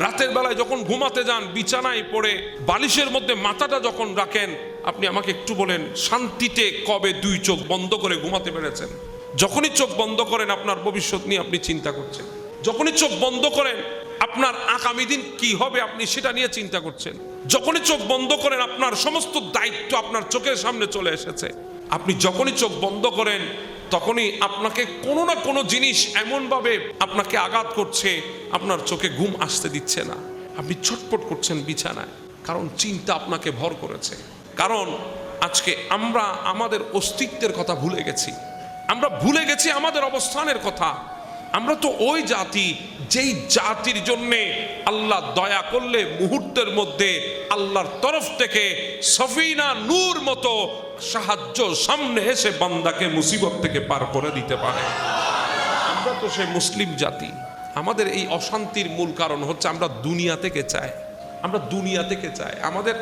রাতের বেলায় যখন ঘুমাতে যান, বিছানায় পড়ে বালিশের মধ্যে মাথাটা যখন রাখেন, আপনি আমাকে একটু বলেন শান্তিতে কবে দুই চোখ বন্ধ করে ঘুমাতে পেরেছেন? যখনই চোখ বন্ধ করেন আপনার ভবিষ্যৎ নিয়ে আপনি চিন্তা করছেন। যখনই চোখ বন্ধ করেন আপনার আগামী দিন কি হবে আপনি সেটা নিয়ে চিন্তা করছেন। যখনই চোখ বন্ধ করেন আপনার সমস্ত দায়িত্ব আপনার চোখের সামনে চলে এসেছে। আপনি যখনই চোখ বন্ধ করেন তখনই আপনাকে কোনো না কোনো জিনিস এমনভাবে আপনাকে আঘাত করছে, আপনার চোখে ঘুম আসতে দিচ্ছে না, আপনি ছটফট করছেন বিছানায়, কারণ চিন্তা আপনাকে ভর করেছে। কারণ আজকে আমরা আমাদের অস্তিত্বের কথা ভুলে গেছি, আমরা ভুলে গেছি আমাদের অবস্থানের কথা। আমরা তো ওই জাতি যেই জাতির জন্যে আল্লাহ দয়া করলে মুহূর্তের মধ্যে আল্লাহর তরফ থেকে সফিনা নূর মতো সাহায্য সামনে এসে বান্দাকে মুসিবত থেকে পার করে দিতে পারে। আমরা তো সে মুসলিম জাতি। আমাদের এই অশান্তির মূল কারণ হচ্ছে আমরা দুনিয়া থেকে চাই, আমরা দুনিয়া থেকে চাই, আমাদের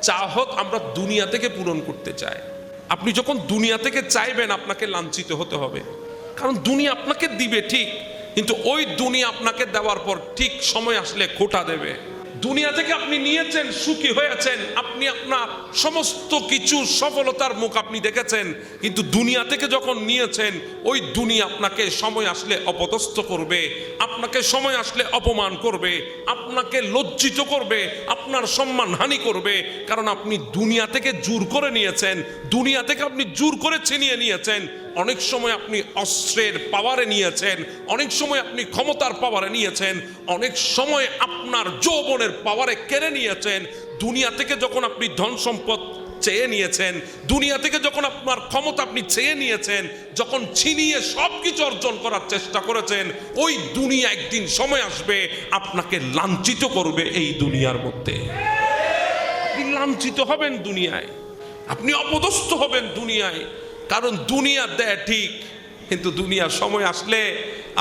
চাহত আমরা দুনিয়া থেকে পূরণ করতে চাই। আপনি যখন দুনিয়া থেকে চাইবেন আপনাকে লাঞ্ছিত হতে হবে, কারণ দুনিয়া আপনাকে দিবে ঠিক, কিন্তু ওই দুনিয়া আপনাকে দেওয়ার পর ঠিক সময় আসলে খোঁটা দেবে। দুনিয়া থেকে আপনি নিয়েছেন, সুখী হয়েছেন, আপনি আপনার সমস্ত কিছু সফলতার মুখ আপনি দেখেছেন, কিন্তু দুনিয়া থেকে যখন নিয়েছেন ওই দুনিয়া আপনাকে সময় আসলে অপদস্থ করবে, আপনাকে সময় আসলে অপমান করবে, আপনাকে লজ্জিত করবে, আপনার সম্মান হানি করবে। কারণ আপনি দুনিয়া থেকে জোর করে নিয়েছেন, দুনিয়া থেকে আপনি জোর করে ছিনিয়ে নিয়েছেন। অনেক সময় আপনি অস্ত্রের পাওয়ারে নিয়েছেন, অনেক সময় আপনি ক্ষমতার পাওয়ারে নিয়েছেন, অনেক সময় আপনার যৌবনের পাওয়ারে কেড়ে নিয়েছেন। দুনিয়া থেকে যখন আপনি ধন সম্পদ চেয়ে নিয়েছেন, দুনিয়া থেকে যখন আপনার ক্ষমতা আপনি চেয়ে নিয়েছেন, যখন ছিনিয়ে সবকিছু অর্জন করার চেষ্টা করেছেন, ওই দুনিয়া একদিন সময় আসবে আপনাকে লাঞ্ছিত করবে। এই দুনিয়ার মধ্যে আপনি লাঞ্ছিত হবেন, দুনিয়ায় আপনি অপদস্থ হবেন দুনিয়ায়। কারণ দুনিয়া দেয় ঠিক, কিন্তু দুনিয়ার সময় আসলে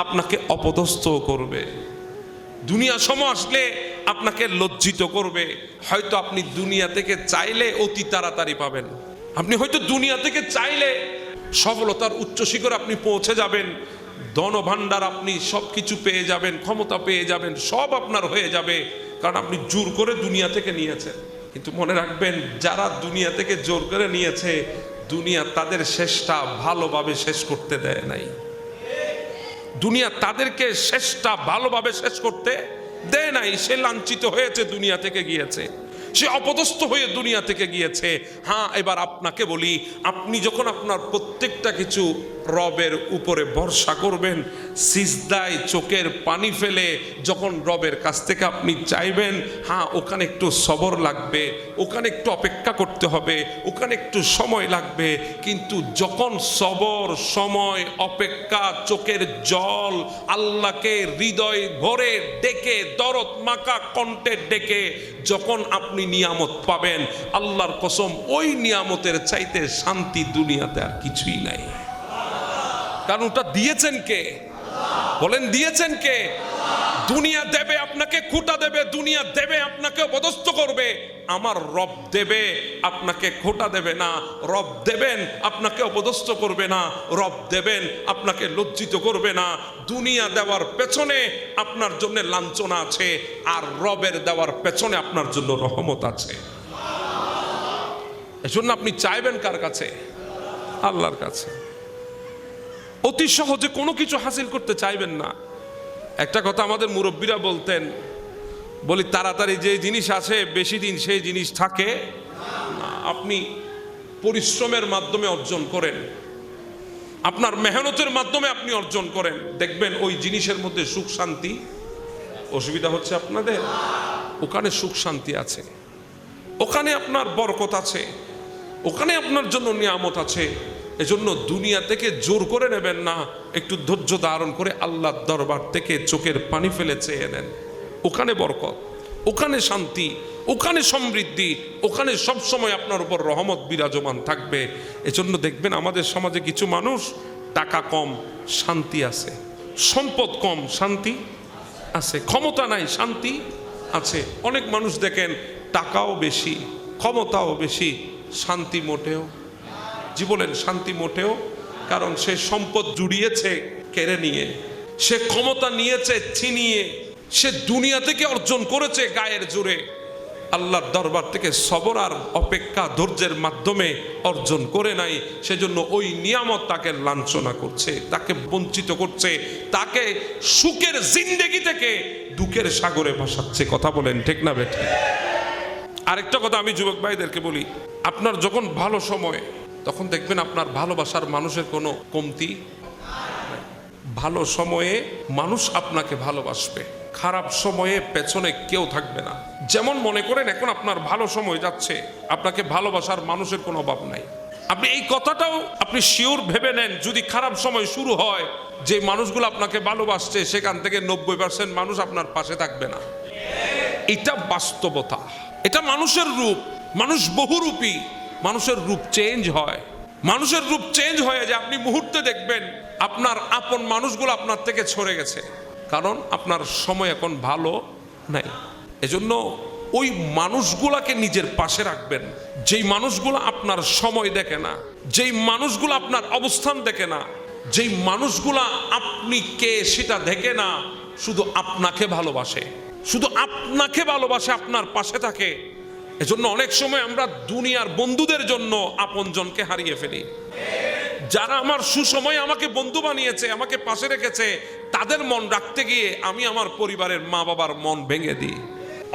আপনাকে অপদস্থ করবে, দুনিয়া সময় আসলে আপনাকে লজ্জিত করবে। হয়তো আপনি দুনিয়া থেকে চাইলে অতি তাড়াতাড়ি পাবেন, আপনি হয়তো দুনিয়া থেকে চাইলে সফলতার উচ্চ শিখরে আপনি পৌঁছে যাবেন, ধনভাণ্ডার আপনি সব কিছু পেয়ে যাবেন, ক্ষমতা পেয়ে যাবেন, সব আপনার হয়ে যাবে, কারণ আপনি জোর করে দুনিয়া থেকে নিয়েছেন। কিন্তু মনে রাখবেন, যারা দুনিয়া থেকে জোর করে নিয়েছে, দুনিয়া তাদের শেষটা ভালোভাবে শেষ করতে দেয় নাই। দুনিয়া তাদেরকে শেষটা ভালোভাবে শেষ করতে দেয় নাই। সে লাঞ্ছিত হয়েছে, দুনিয়া থেকে গিয়েছে, সে অপদস্থ হয়ে দুনিয়া থেকে গিয়েছে। হ্যাঁ, এবার আপনাকে বলি, আপনি যখন আপনার প্রত্যেকটা কিছু রবের উপরে ভরসা করবেন, সিজদায় চোখের পানি ফেলে যখন রবের কাছ থেকে আপনি চাইবেন, হ্যাঁ ওখানে একটু সবর লাগবে, ওখানে একটু অপেক্ষা করতে হবে, ওখানে একটু সময় লাগবে, কিন্তু যখন সবর, সময়, অপেক্ষা, চোখের জল আল্লাহকে হৃদয় ভরে ডেকে, দরদ মাখা কণ্ঠে ডেকে যখন আপনি নিয়ামত পাবেন, আল্লাহর কসম ওই নিয়ামতের চাইতে শান্তি দুনিয়াতে আর কিছুই নাই। কারণ ওটা দিয়েছেন কে? বলেন, দিয়েছেন কে? দুনিয়া দেবে আপনাকে খোঁটা দেবে, দুনিয়া দেবে আপনাকে অপদস্থ করবে। আমার রব দেবে, আপনাকে খোঁটা দেবে না। রব দেবেন, আপনাকে অপদস্থ করবে না। রব দেবেন, আপনাকে লজ্জিত করবে না। দুনিয়া দেওয়ার পেছনে আপনার জন্য লাঞ্ছনা আছে, আর রবের দেওয়ার পেছনে আপনার জন্য রহমত আছে। এজন্য আপনি চাইবেন কার কাছে? আল্লাহর কাছে। অতি সহজে কোনো কিছু হাসিল করতে চাইবেন না। একটা কথা আমাদের মুরব্বীরা বলতেন, বলি তাড়াতাড়ি যে জিনিস আছে বেশি দিন সেই জিনিস থাকে না। আপনি পরিশ্রমের মাধ্যমে অর্জন করেন, আপনার মেহনতের মাধ্যমে আপনি অর্জন করেন, দেখবেন ওই জিনিসের মধ্যে সুখ শান্তি। অসুবিধা হচ্ছে আপনাদের? ওখানে সুখ শান্তি আছে, ওখানে আপনার বরকত আছে, ওখানে আপনার জন্য নিয়ামত আছে। এজন্য দুনিয়া থেকে জোর করে নেবেন না, একটু ধৈর্য ধারণ করে আল্লাহর দরবার থেকে চোখের পানি ফেলে চেয়ে নেন। ওখানে বরকত, ওখানে শান্তি, ওখানে সমৃদ্ধি, ওখানে সব সময় আপনার উপর রহমত বিরাজমান থাকবে। এজন্য দেখবেন আমাদের সমাজে কিছু মানুষ টাকা কম শান্তি আছে, সম্পদ কম শান্তি আছে, ক্ষমতা নাই শান্তি আছে। অনেক মানুষ দেখেন টাকাও বেশি, ক্ষমতাও বেশি, শান্তি মোটেও। জি বলেন, শান্তি মোটেও। কারণ সে সম্পদ জুড়িয়েছে কেড়ে নিয়ে, সে ক্ষমতা নিয়েছে ছিনিয়ে, সে দুনিয়া থেকে অর্জন করেছে গায়ের জোরে, আল্লাহর দরবার থেকে সবর আর অপেক্ষা ধৈর্যের মাধ্যমে অর্জন করে নাই। সেজন্য ওই নিয়ামত তাকে লাঞ্ছনা করছে, তাকে বঞ্চিত করছে, তাকে সুখের জিন্দেগি থেকে দুঃখের সাগরে ভাসাচ্ছে। কথা বলেন ঠিক না বেঠিক? আরেকটা কথা আমি যুবক ভাইদেরকে বলি, আপনার যখন ভালো সময় তখন দেখবেন আপনার ভালোবাসার মানুষের কোনো কমতি। ভালো সময়ে মানুষ আপনাকে ভালোবাসবে, খারাপ সময়ে পেছনে কেউ থাকবে না। যেমন মনে করেন এখন আপনার ভালো সময় যাচ্ছে, আপনাকে ভালোবাসার মানুষের কোনো অভাব নাই। আপনি এই কথাটাও আপনি শিওর ভেবে নেন, যদি খারাপ সময় শুরু হয়, যে মানুষগুলো আপনাকে ভালোবাসছে সেখান থেকে 90% মানুষ আপনার পাশে থাকবে না। এটা বাস্তবতা, এটা মানুষের রূপ। মানুষ বহুরূপী, মানুষের রূপ চেঞ্জ হয়। মানুষের রূপ চেঞ্জ হয়ে যে আপনি মুহূর্তে দেখবেন আপনার আপন মানুষগুলো আপনার থেকে সরে গেছে, কারণ আপনার সময় এখন ভালো নাই। এজন্য ওই মানুষগুলাকে নিজের পাশে রাখবেন, যেই মানুষগুলো আপনার সময় দেখে না, যেই মানুষগুলো আপনার অবস্থান দেখে না, যেই মানুষগুলা আপনি কে সেটা দেখে না, শুধু আপনাকে ভালোবাসে, শুধু আপনাকে ভালোবাসে, আপনার পাশে থাকে। এজন্য অনেক সময় আমরা দুনিয়ার বন্ধুদের জন্য আপনজনকে হারিয়ে ফেলি। যারা আমার সুসময়ে আমাকে বন্ধু বানিয়েছে, আমাকে পাশে রেখেছে, তাদের মন রাখতে গিয়ে আমি আমার পরিবারের মা বাবার মন ভেঙে দিই।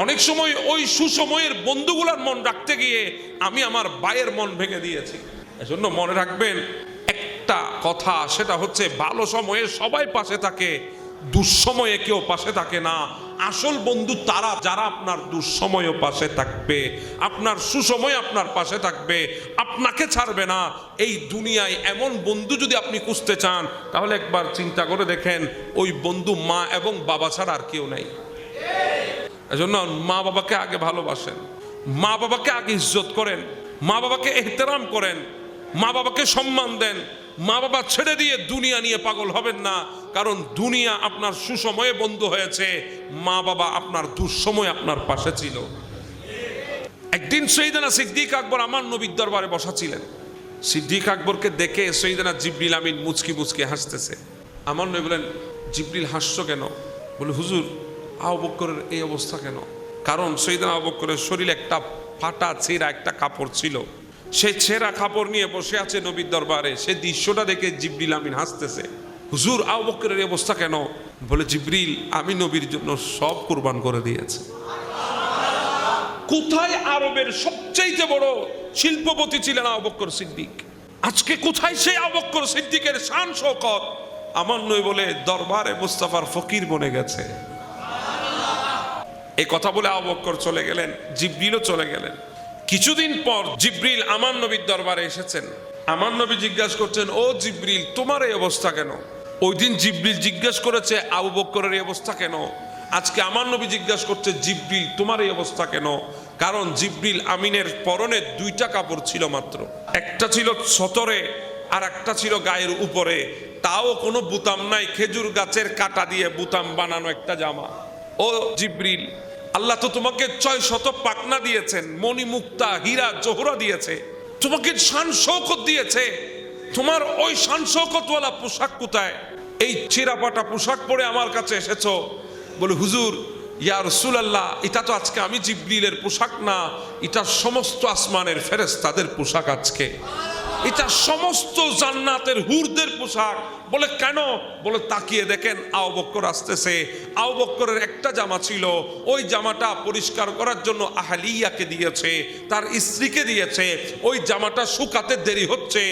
অনেক সময় ওই সুসময়ের বন্ধুগুলার মন রাখতে গিয়ে আমি আমার ভাইয়ের মন ভেঙে দিয়েছি। এজন্য মনে রাখবেন একটা কথা, সেটা হচ্ছে ভালো সময়ে সবাই পাশে থাকে, দুঃসময়ে কেউ পাশে থাকে না। আসল বন্ধু তারা যারা আপনার দুঃসময়েও পাশে থাকবে, আপনার সুসময় আপনার পাশে থাকবে, আপনাকে ছাড়বে না। এই দুনিয়ায় এমন বন্ধু যদি আপনি খুঁজতে চান, তাহলে একবার চিন্তা করে দেখেন, ওই বন্ধু মা এবং বাবা ছাড়া আর কেউ নাই। এজন্য মা বাবাকে আগে ভালোবাসেন, মা বাবাকে আগে ইজ্জত করেন, মা বাবাকে এহতেরাম করেন, মা বাবাকে সম্মান দেন। মা বাবা ছেড়ে দিয়ে দুনিয়া নিয়ে পাগল হবেন না, কারণ দুনিয়া আপনার সুসময়ে বন্ধু হয়েছে, মা বাবা আপনার দুঃসময়ে আপনার পাশে ছিল। একদিন সৈয়দনা সিদ্দিক আকবর আমার নবীর দরবারে বসা ছিলেন। সিদ্দিক আকবরকে দেখে সৈয়দনা জিবরিল আমিন মুচকি মুচকি হাসতেছে। আমার নবী বলেন, জিবরিল হাসছো কেন? বলে, হুজুর আবু বকরের এই অবস্থা কেন? কারণ সৈয়দনা আবু বকরের শরীরে একটা ফাটা ছেঁড়া একটা কাপড় ছিল, সেই ছেঁড়া কাপড় নিয়ে বসে আছে নবীর দরবারে। সে দৃশ্যটা দেখে জিবরিল আমিন হাসতেছে। হুজুর আবু বকরের এই অবস্থা কেন? বলে, জিবরিল আমি নবীর জন্য সব কুরবান করে দিয়েছি। কোথায় আরবের সবচেয়ে বড় শিল্পপতি ছিলেন আবু বকর সিদ্দিক, আজকে কোথায় সেই আবু বকর সিদ্দিকের শান শওকত? আমার নবী বলে, দরবারে মুস্তাফার ফকির বনে গেছে। এই কথা বলে আবু বকর চলে গেলেন, জিবরিলও চলে গেলেন। কিছুদিন পর জিবরিল আমার নবীর দরবারে এসেছেন। আমার নবী জিজ্ঞাসা করছেন, ও জিবরিল তোমার এই অবস্থা কেন? ওই দিন জিবরিল জিজ্ঞাসা করেছে আবু বকরের এই অবস্থা কেন, আজকে আমার নবী জিজ্ঞাসা করছে জিবরিল তোমার এই অবস্থা কেন? কারণ জিবরিল আমিনের পরনে দুইটা কাপড় ছিল মাত্র, একটা ছিল সতরে আর একটা ছিল গায়ের উপরে, তাও কোনো বুতাম নাই, খেজুর গাছের কাটা দিয়ে বুতাম বানানো একটা জামা। ও জিবরিল, আল্লাহ তো তোমাকে 600 পাকনা দিয়েছেন, মণি মুক্তা হীরা জোহরা দিয়েছে, তোমাকে শান শওকত দিয়েছে, তোমার ওই শান শওকতওয়ালা পোশাক কোথায়? এই ছিঁড়াপাটা পোশাক পরে আমার কাছে এসেছো। বলে, হুজুর ইয়া রাসূলুল্লাহ, এটা তো আজকে আমি জিবরিলের পোশাক না, এটা সমস্ত আসমানের ফেরেশতাদের পোশাক আজকে, এটা সমস্ত জান্নাতের হুরদের পোশাক। বলে, কেন? বলে, তাকিয়ে দেখেন আবু বকর আসতেছে। আবু বকরের একটা জামা ছিল, ওই জামাটা পরিষ্কার করার জন্য আহলিয়াকে দিয়েছে, তার স্ত্রীকে দিয়েছে, ওই জামাটা শুকাতে দেরি হচ্ছে।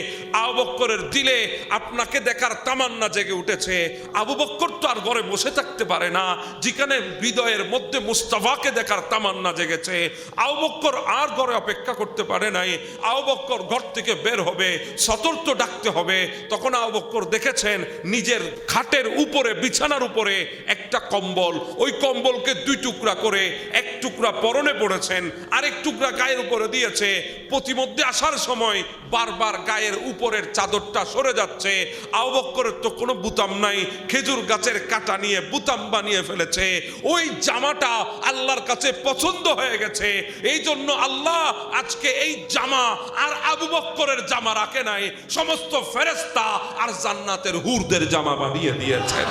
আবু বকরের দিলে আপনাকে দেখার তামান্না জেগে উঠেছে। আবু বকর তো আর ঘরে বসে থাকতে পারে না, যেখানে হৃদয়ের মধ্যে মুস্তাফাকে দেখার তামান্না জেগেছে। আবু বকর আর ঘরে অপেক্ষা করতে পারে নাই, আবু বকর ঘর থেকে বের হবে, সতর্ক ডাকতে হবে। তখন আবু বকর দেখেছেন নিজের খাটের উপরে, বিছানার উপরে একটা কম্বল, ওই কম্বলকে 2 টুকরা করে, এক টুকরা পরনে পড়েছেন, আরেক টুকরা গায়ের উপরে দিয়েছে। প্রতিমধ্যে আসার সময় বারবার গায়ের উপরের চাদরটা সরে যাচ্ছে। আবু বকরের তো কোনো বুতাম নাই, খেজুর গাছের কাটা নিয়ে বুতাম বানিয়ে ফেলেছে। ওই জামাটা আল্লাহর কাছে পছন্দ হয়ে গেছে, এই জন্য আল্লাহ আজকে এই জামা আর আবু বকরের জামা রাখে নাই, সমস্ত ফেরেশতা আর জান্নাতের হুরদের জামা বানিয়ে দিয়েছেন।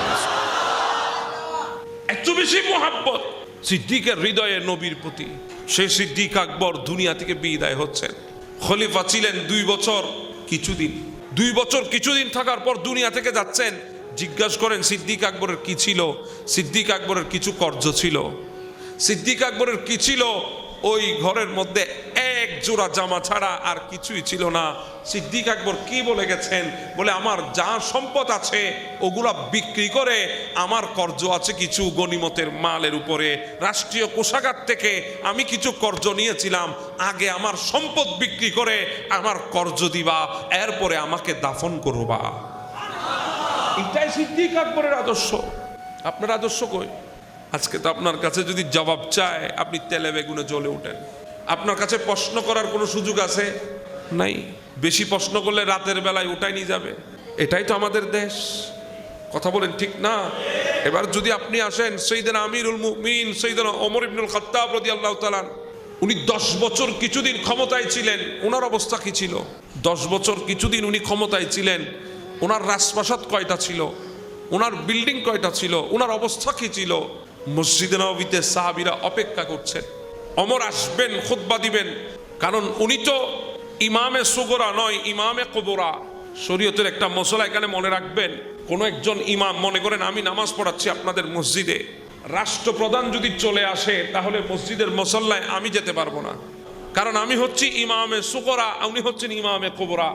এত বেশি মোহাব্বত সিদ্দিকের হৃদয়ে নবীর প্রতি। সেই সিদ্দিক আকবর দুনিয়া থেকে বিদায় হচ্ছেন। খলিফা ছিলেন 2 বছর কিছুদিন। 2 বছর কিছুদিন থাকার পর দুনিয়া থেকে যাচ্ছেন। জিজ্ঞাসা করেন সিদ্দিক আকবরের কি ছিল? সিদ্দিক আকবরের কিছু কর্জ ছিল। সিদ্দিক আকবরের কি ছিল? ওই ঘরের মধ্যে এক জোড়া জামা ছাড়া আর কিছুই ছিল না। সিদ্দিক আকবর কি বলে গেছেন? বলে আমার যা সম্পদ আছে ওগুলা বিক্রি করে আমার কর্জ আছে কিছু গনিমতের মালের উপরে, রাষ্ট্রীয় কোষাগার থেকে আমি কিছু কর্জ নিয়েছিলাম, আগে আমার সম্পদ বিক্রি করে আমার কর্জ দিবা, এরপরে আমাকে দাফন করবা। এটাই সিদ্দিক আকবরের আদর্শ। আপনার আদর্শ কই? আজকে তো আপনার কাছে যদি জবাব চায় আপনি তেলে বেগুনে জ্বলে ওঠেন। আপনার কাছে প্রশ্ন করার কোনো সুযোগ আছে? নাই। বেশি প্রশ্ন করলে রাতের বেলায় উঠাই নিয়ে যাবে। এটাই তো আমাদের দেশ। কথা বলেন ঠিক না? এবার যদি আপনি আসেন সাইয়েদনা আমিরুল মুমিনিন সাইয়েদনা ওমর ইবনুল খাত্তাব রাদিয়াল্লাহু তাআলা, উনি 10 বছর কিছুদিন ক্ষমতায় ছিলেন। ওনার অবস্থা কি ছিল? 10 বছর কিছুদিন উনি ক্ষমতায় ছিলেন। ওনার রাজপ্রাসাদ কয়টা ছিল? ওনার বিল্ডিং কয়টা ছিল? ওনার অবস্থা কি ছিল? মসজিদে নববীতে সাহাবীরা অপেক্ষা করছেন ওমর আসবেন, খুতবা দিবেন। কারণ উনি তো ইমামে সুগরা নয়, ইমামে কুবরা। শরীয়তের একটা মসলা এখানে মনে রাখবেন। কোন একজন ইমাম, মনে করেন আমি নামাজ পড়াচ্ছি আপনাদের মসজিদে, রাষ্ট্রপ্রধান যদি চলে আসে তাহলে মসজিদের মুসল্লায় আমি যেতে পারবো না, কারণ আমি হচ্ছি ইমামে সুগরা, উনি হচ্ছেন ইমামে কুবরা।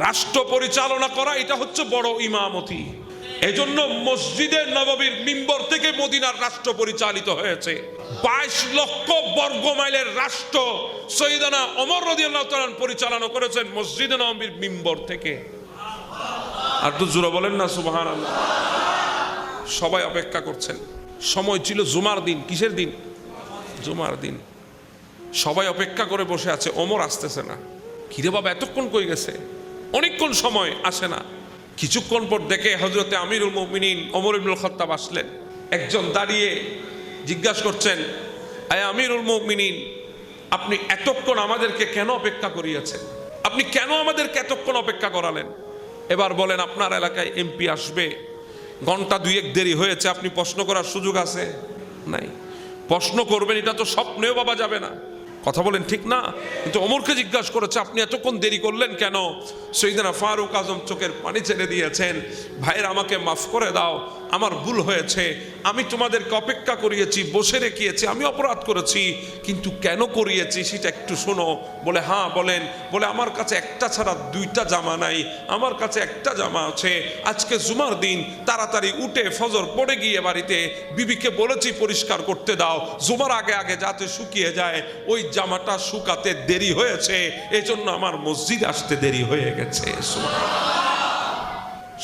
রাষ্ট্র পরিচালনা করা এটা হচ্ছে বড় ইমামতি। এজন্য মসজিদে নববীর মিম্বর থেকে মদিনার রাষ্ট্র পরিচালিত হয়েছে। 22 লক্ষ বর্গ মাইলের রাষ্ট্র সাইয়েদনা ওমর রাদিয়াল্লাহু তাআলা পরিচালনা করেছেন মসজিদে নববীর মিম্বর থেকে। আর তো জোরে বলেন না সুবহানাল্লাহ। সবাই অপেক্ষা করছেন। সময় ছিল জুমার দিন। কিসের দিন? জুমার দিন। সবাই অপেক্ষা করে বসে আছে, ওমর আসতেছে না। কিরে বাবা এতক্ষণ কই গেছে? অনেকক্ষণ সময় আসে না। কিছুক্ষণ পর দেখে হযরতে আমিরুল মুমিনিন ওমর ইবনুল খাত্তাব আসলেন। একজন দাঁড়িয়ে জিজ্ঞাসা করছেন, আয় আমিরুল মুমিনিন, আপনি এতক্ষণ আমাদেরকে কেন অপেক্ষা করিয়েছেন? আপনি কেন আমাদেরকে এতক্ষণ অপেক্ষা করালেন? এবার বলেন আপনার এলাকায় এমপি আসবে, ঘন্টা 2-1 দেরি হয়েছে, আপনি প্রশ্ন করার সুযোগ আছে? নাই। প্রশ্ন করবেন এটা তো স্বপ্নেও ভাবা যাবে না। কথা বলেন ঠিক না? কিন্তু ওমরকে জিজ্ঞাসা করেছে আপনি এতক্ষণ দেরি করলেন কেন? সাইয়েদনা ফারুক আজম চোখের পানি ছেড়ে দিয়েছেন, ভাইয়ের আমাকে মাফ করে দাও, আমার ভুল হয়েছে, আমি তোমাদেরকে অপেক্ষা করিয়েছি, বসে রেখেছি, আমি অপরাধ করেছি, কিন্তু কেন করিয়েছি সেটা একটু শোনো। বলে হ্যাঁ বলেন। বলে আমার কাছে একটা ছাড়া 2টা জামা নাই, আমার কাছে একটা জামা আছে। আজকে জুমার দিন, তাড়াতাড়ি উঠে ফজর পড়ে গিয়ে বাড়িতে বিবিকে বলেছি পরিষ্কার করতে দাও, জুমার আগে আগে যাতে শুকিয়ে যায়। ওই জামাটা শুকাতে দেরি হয়েছে, এজন্য আমার মসজিদ আসতে দেরি হয়ে গেছে।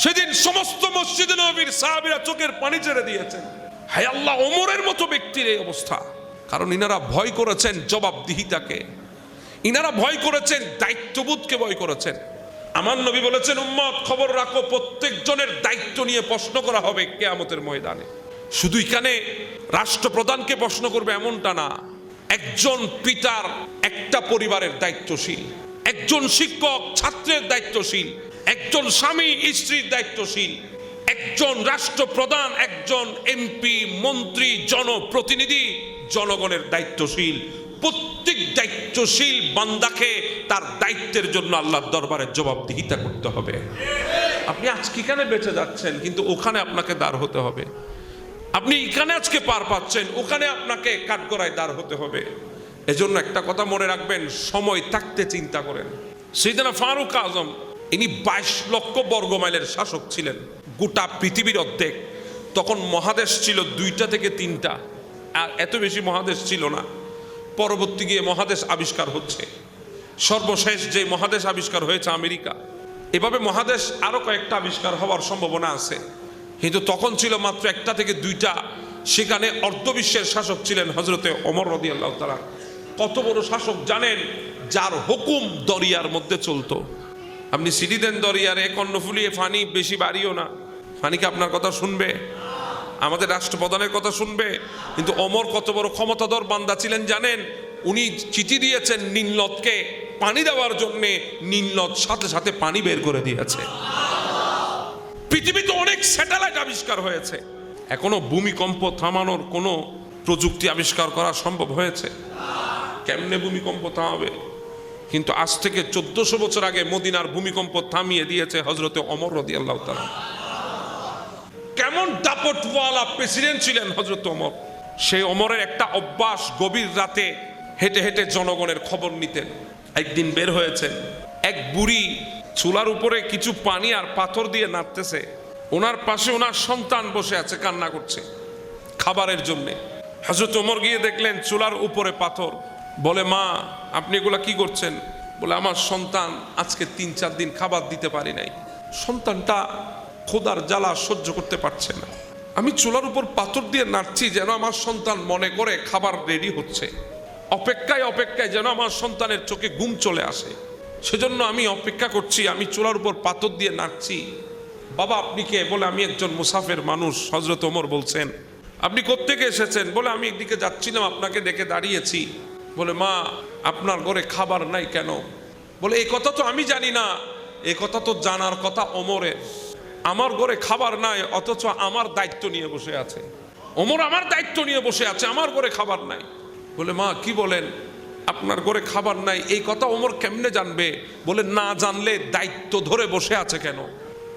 সেদিন সমস্ত মসজিদে নববীর সাহাবীরা চোখের পানি ছেড়ে দিয়েছেন। হায় আল্লাহ, ওমরের মতো ব্যক্তির এই অবস্থা। কারণ ইনারা ভয় করেছেন জবাবদিহিতাকে, ইনারা ভয় করেছেন দায়িত্ববোধকে, ভয় করেছেন। আমার নবী বলেছেন উম্মত খবর রাখো, প্রত্যেকজনের দায়িত্ব নিয়ে প্রশ্ন করা হবে কিয়ামতের ময়দানে। শুধু এখানে রাষ্ট্রপ্রধানকে প্রশ্ন করবে এমনটা না। একজন পিতার একটা পরিবারের দায়িত্বশীল, একজন শিক্ষক ছাত্রের দায়িত্বশীল, একজন স্বামী স্ত্রীর দায়িত্বশীল, একজন রাষ্ট্রপ্রধান, একজন এমপি মন্ত্রী জনপ্রতিনিধি জনগণের দায়িত্বশীল। প্রত্যেক দায়িত্বশীল বান্দাকে তার দায়িত্বের জন্য আল্লাহর দরবারে জবাবদিহিতা করতে হবে। আপনি আজকে এখানে বেঁচে যাচ্ছেন, কিন্তু ওখানে আপনাকে দাঁড় হতে হবে। আপনি এখানে আজকে পার পাচ্ছেন, ওখানে আপনাকে কাঠগড়ায় দাঁড় হতে হবে। এজন্য একটা কথা মনে রাখবেন, সময় থাকতে চিন্তা করেন। সাইয়েদনা ফারুক আজম ইনি 22 লক্ষ বর্গ মাইলের শাসক ছিলেন, গোটা পৃথিবীর অর্ধেক। তখন মহাদেশ ছিল 2টা থেকে 3টা, আর এত বেশি মহাদেশ ছিল না। পরবর্তী গিয়ে মহাদেশ আবিষ্কার হচ্ছে। সর্বশেষ যে মহাদেশ আবিষ্কার হয়েছে আমেরিকা। এভাবে মহাদেশ আরো কয়েকটা আবিষ্কার হওয়ার সম্ভাবনা আছে, কিন্তু তখন ছিল মাত্র 1টা থেকে 2টা। সেখানে অর্ধবিশ্বের শাসক ছিলেন হযরতে ওমর রাদিয়াল্লাহু তাআলা। কত বড় শাসক জানেন? যার হুকুম দরিয়ার মধ্যে চলতো। আপনি সিঁড়ি দেন দরিয়ারে, কর্ণফুলিয়ে পানি বেশি বাড়িও না, পানি কি আপনার কথা শুনবে? আমাদের রাষ্ট্রপ্রধানের কথা শুনবে? কিন্তু ওমর কত বড় ক্ষমতাধর বান্দা ছিলেন জানেন? উনি চিঠি দিয়েছেন নীল নদকে পানি দেওয়ার জন্যে, নীল নদ সাথে সাথে পানি বের করে দিয়েছে। পৃথিবীতে অনেক স্যাটেলাইট আবিষ্কার হয়েছে, এখনো ভূমিকম্প থামানোর কোনো প্রযুক্তি আবিষ্কার করা সম্ভব হয়েছে? কেমনে ভূমিকম্প থামাবে? কিন্তু আজ থেকে 1400 বছর আগে মদিনার ভূমিকম্প থামিয়ে দিয়েছে হযরতে ওমর রাদিয়াল্লাহু তাআলা। কেমন দাপটওয়ালা প্রেসিডেন্ট ছিলেন হযরত ওমর। সেই ওমরের একটা অভ্যাস, গভীর রাতে হেঁটে হেঁটে জনগণের খবর নিতেন। একদিন বের হয়েছেন, এক বুড়ি চুলার উপরে কিছু পানি আর পাথর দিয়ে নাড়তেছে। ওনার পাশে ওনার সন্তান বসে আছে, কান্না করছে খাবারের জন্য। হযরত ওমর গিয়ে দেখলেন চুলার উপরে পাথর। বলে, মা আপনি এগুলা কি করছেন? বলে, আমার সন্তান আজকে 3-4 দিন খাবার দিতে পারি নাই। সন্তানটা খোদার জ্বালা সহ্য করতে পারছে না। আমি চুলার উপর পাথর দিয়ে নাড়ছি যেন আমার সন্তান মনে করে খাবার রেডি হচ্ছে। অপেক্ষায় অপেক্ষায় যেন আমার সন্তানের চোখে ঘুম চলে আসে, সেজন্য আমি অপেক্ষা করছি। আমি চুলার উপর পাথর দিয়ে নাড়ছি। বাবা আপনি কে? বলে, আমি একজন মুসাফির মানুষ। হযরত ওমর বলছেন, আপনি কোত্থেকে এসেছেন? বলে, আমি একদিকে যাচ্ছিলাম, আপনাকে দেখে দাঁড়িয়েছি। বলে, মা আপনার ঘরে খাবার নাই কেন? বলে, এই কথা তো আমি জানি না, এই কথা তো জানার কথা ওমরের। আমার ঘরে খাবার নাই, অথচ আমার দায়িত্ব নিয়ে বসে আছে। ওমর আমার দায়িত্ব নিয়ে বসে আছে, আমার ঘরে খাবার নাই। বলে, মা কি বলেন? আপনার ঘরে খাবার নাই এই কথা ওমর কেমনে জানবে? বলে, না জানলে দায়িত্ব ধরে বসে আছে কেন?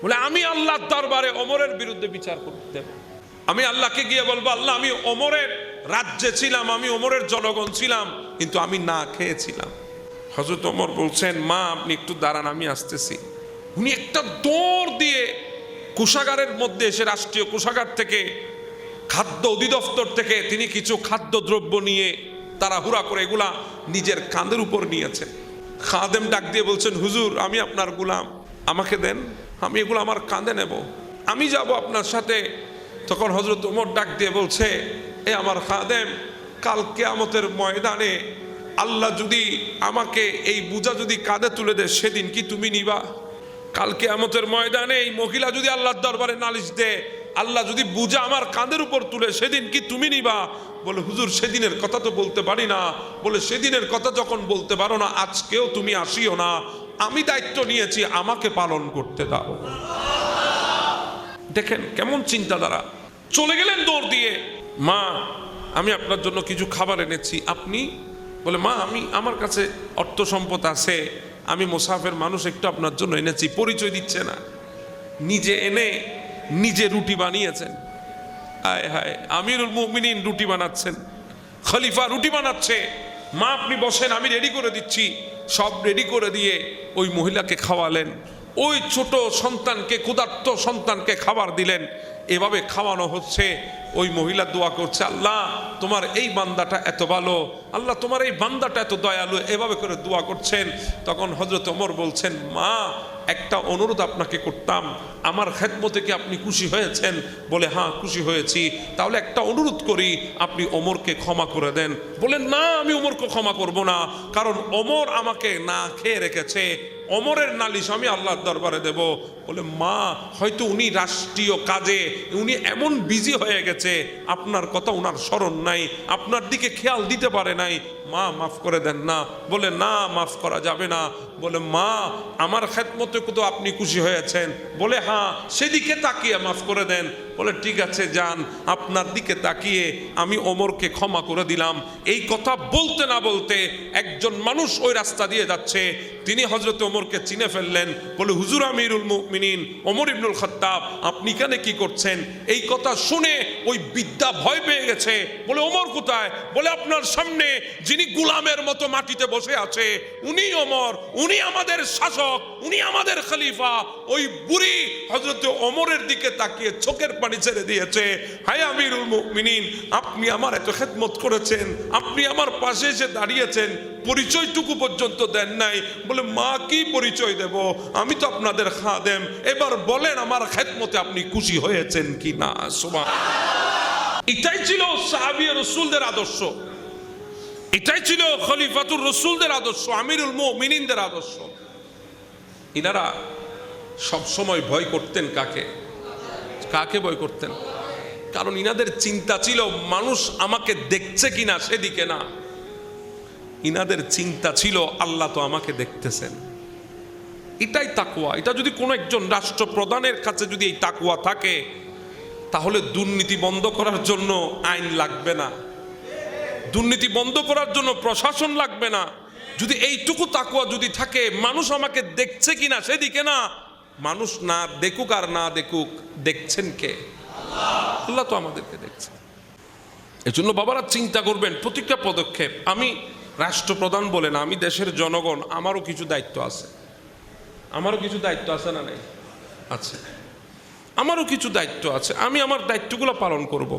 বলে, আমি আল্লাহর দরবারে ওমরের বিরুদ্ধে বিচার করতে দেব। আমি আল্লাহকে গিয়ে বলবো, আল্লাহ আমি ওমরের রাজ্যে ছিলাম, আমি ওমরের জনগণ ছিলাম, কিন্তু আমি না খেয়েছিলাম। হযরত ওমর বলছেন, মা আপনি একটু দাঁড়ান, আমি আসতেছি। উনি একটা দৌড় দিয়ে কোষাগারের মধ্যে এসে, রাষ্ট্রীয় কোষাগার থেকে, খাদ্য অধিদপ্তর থেকে তিনি কিছু খাদ্যদ্রব্য নিয়ে তাড়াহুড়া করে এগুলা নিজের কাঁধের উপর নিয়েছেন। খাদেম ডাক দিয়ে বলছেন, হুজুর আমি আপনার গোলাম, আমাকে দেন, আমি এগুলো আমার কাঁধে নেব, আমি যাব আপনার সাথে। তখন হযরত ওমর ডাক দিয়ে বলছে, এ আমার খাদেম, কাল কিয়ামতের ময়দানে আল্লাহ যদি আমাকে এই বোঝা যদি কাঁধে তুলে দেয়, সেদিন কি তুমি নিবা? কাল কিয়ামতের ময়দানে এই মহিলা যদি আল্লাহর দরবারে নালিশ দেয়, আল্লাহ যদি বোঝা আমার কাঁধের উপর তুলে, সেদিন কি তুমি নিবা? বলে, হুজুর সেদিনের কথা তো বলতে পারি না। বলে, সেদিনের কথা যখন বলতে পারো না, আজকেও তুমি আসিও না, আমি দায়িত্ব নিয়েছি, আমাকে পালন করতে দাও। দেখেন কেমন চিন্তাধারা। চলে গেলেন দৌড় দিয়ে, মা আমি আপনার জন্য কিছু খাবার এনেছি, আপনি? বলে, মা আমি, আমার কাছে অর্থ সম্পদ আছে, আমি মুসাফির মানুষ, একটু আপনার জন্য এনেছি। পরিচয় দিচ্ছে না, নিজে এনে নিজে রুটি বানিয়েছেন। হায় হায়, আমিরুল মুমিনিন রুটি বানাচ্ছেন, খলিফা রুটি বানাচ্ছে। মা আপনি বসেন, আমি রেডি করে দিচ্ছি। সব রেডি করে দিয়ে ওই মহিলাকে খাওয়ালেন, ওই ছোট সন্তানকে, ক্ষুধার্ত সন্তানকে খাবার দিলেন। এভাবে খাওয়ানো হচ্ছে। ওই মহিলা দোয়া করছে, আল্লাহ তোমার এই বান্দাটা এত ভালো, আল্লাহ তোমার এই বান্দাটা এত দয়ালু, এভাবে করে দোয়া করছেন। তখন হযরত ওমর বলছেন, মা একটা অনুরোধ আপনাকে করতাম, আমার খেদমতে কি আপনি খুশি হয়েছেন? বলে, হ্যাঁ খুশি হয়েছি। তাহলে একটা অনুরোধ করি, আপনি ওমরকে ক্ষমা করে দেন। বলেন, না আমি ওমরকে ক্ষমা করব না, কারণ ওমর আমাকে না খেয়ে রেখেছে, ওমরের নালিশ আমি আল্লাহর দরবারে দেব। বলে, মা হয়তো উনি রাষ্ট্রীয় কাজে, উনি এমন বিজি হয়ে গেছে, আপনার কথা উনার স্মরণ নাই, আপনার দিকে খেয়াল দিতে পারে নাই, মা মাফ করে দেন না। বলে, না মাফ করা যাবে না। বলে, মা আমার খেদমতে তো আপনি খুশি হয়েছেন? বলে, হ্যাঁ, সেদিকে তাকিয়ে মাফ করে দেন। বলে, ঠিক আছে যান, আপনার দিকে তাকিয়ে আমি ওমরকে ক্ষমা করে দিলাম। এই কথা বলতে না বলতে একজন মানুষ ওই রাস্তা দিয়ে যাচ্ছে, তিনি হযরত ওমরকে চিনে ফেললেন। বলে, হুজুর আমিরুল মুমিনিন ওমর ইবনুল খাত্তাব, আপনি এখানে কি করছেন? এই কথা শুনে ওই বিদ্যা ভয় পেয়ে গেছে। বলে, ওমর কোথায়? বলে, আপনার সামনে যিনি গোলামের মতো মাটিতে বসে আছে, উনি ওমর, উনি আমাদের শাসক, উনি আমাদের খলিফা। ওই বুড়ি হযরত ওমরের দিকে তাকিয়ে চোখের পানি ছেড়ে দিয়েছে। হায় আমিরুল মুমিনিন, আপনি আমার এত খেদমত করেছেন, আপনি আমার পাশে এসে দাঁড়িয়েছেন, পরিচয়টুকু পর্যন্ত দেন নাই। বলে, মা কি পরিচয় দেব? আমি তো আপনাদের খাদেম। এবার বলেন আমার খেদমতে আপনি খুশি হয়েছেন কি না? সুবহানাল্লাহ। এটাই ছিল সাহাবী রাসূলদের আদর্শ, এটাই ছিল খলিফাতুর রাসূলদের আদর্শ, আমিরুল মুমিনিনদের আদর্শ। ইনারা সব সময় ভয় করতেন কাকে? কাকে ভয় করতেন? কারণ ইনাদের চিন্তা ছিল মানুষ আমাকে দেখছে কিনা সেদিকে না, ইনাদের চিন্তা ছিল আল্লাহ তো আমাকে দেখতেছেন। এটাই তাকওয়া। এটা যদি কোনো একজন রাষ্ট্রপ্রধানের কাছে যদি এই তাকওয়া থাকে, তাহলে দুর্নীতি বন্ধ করার জন্য আইন লাগবে না, দুর্নীতি বন্ধ করার জন্য প্রশাসন লাগবে না। যদি এইটুকু তাকওয়া যদি থাকে, মানুষ আমাকে দেখছে কিনা সেদিকে না, মানুষ না দেখুক আর না দেখুক, দেখছেন কে? আল্লাহ তো আমাদেরকে দেখছে। এজন্য বাবারা চিন্তা করবেন প্রত্যেকটা পদক্ষেপ। আমি রাষ্ট্রপ্রধান বলে না, আমি দেশের জনগণ, আমারও কিছু দায়িত্ব আছে। আমারও কিছু দায়িত্ব আছে না নাই? আছে, আমারও কিছু দায়িত্ব আছে। আমি আমার দায়িত্বগুলো পালন করব।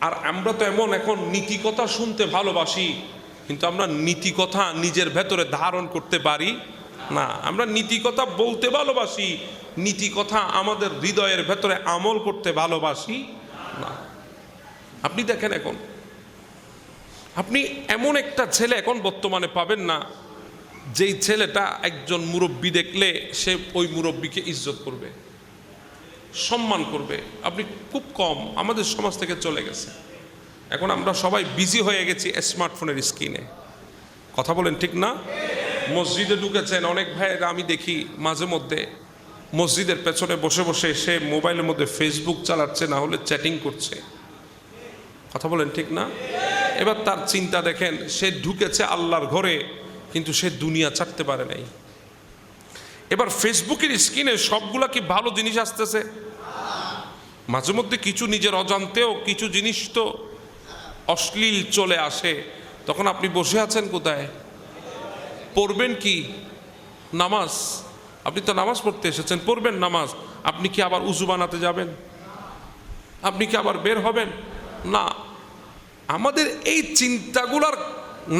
আর আমরা তো এমন এখন নীতি কথা শুনতে ভালোবাসি, কিন্তু আমরা নীতি কথা নিজের ভেতরে ধারণ করতে পারি না। আমরা নীতি কথা বলতে ভালোবাসি, নীতি কথা আমাদের হৃদয়ের ভেতরে আমল করতে ভালোবাসি না। আপনি দেখেন, এখন আপনি এমন একটা ছেলে এখন বর্তমানে পাবেন না যেই ছেলেটা একজন মুরব্বী দেখলে সে ওই মুরব্বীকে ইজ্জত করবে, সম্মান করবে। আপনি খুব কম, আমাদের সমাজ থেকে চলে গেছে। এখন আমরা সবাই বিজি হয়ে গেছি স্মার্টফোনের স্ক্রিনে। কথা বলেন ঠিক না? মসজিদে ঢুকেছেন অনেক ভাইয়েরা, আমি দেখি মাঝে মধ্যে মসজিদের পেছনে বসে বসে সে মোবাইলের মধ্যে ফেসবুক চালাচ্ছে, না হলে চ্যাটিং করছে। কথা বলেন ঠিক না? এবার তার চিন্তা দেখেন, সে ঢুকেছে আল্লাহর ঘরে, কিন্তু সে দুনিয়া ছাড়তে পারে নাই। এবার ফেসবুকের স্ক্রিনে সবগুলা কি ভালো জিনিস আসতেছে? মাঝে মধ্যে কিছু নিজের অজান্তেও কিছু জিনিস তো অশ্লীল চলে আসে। তখন আপনি বসে আছেন কোথায়? পড়বেন কি? নামাজ। আপনি তো নামাজ পড়তে এসেছেন, পড়বেন নামাজ। আপনি কি আবার উজু বানাতে যাবেন? আপনি কি আবার বের হবেন? না। আমাদের এই চিন্তাগুলার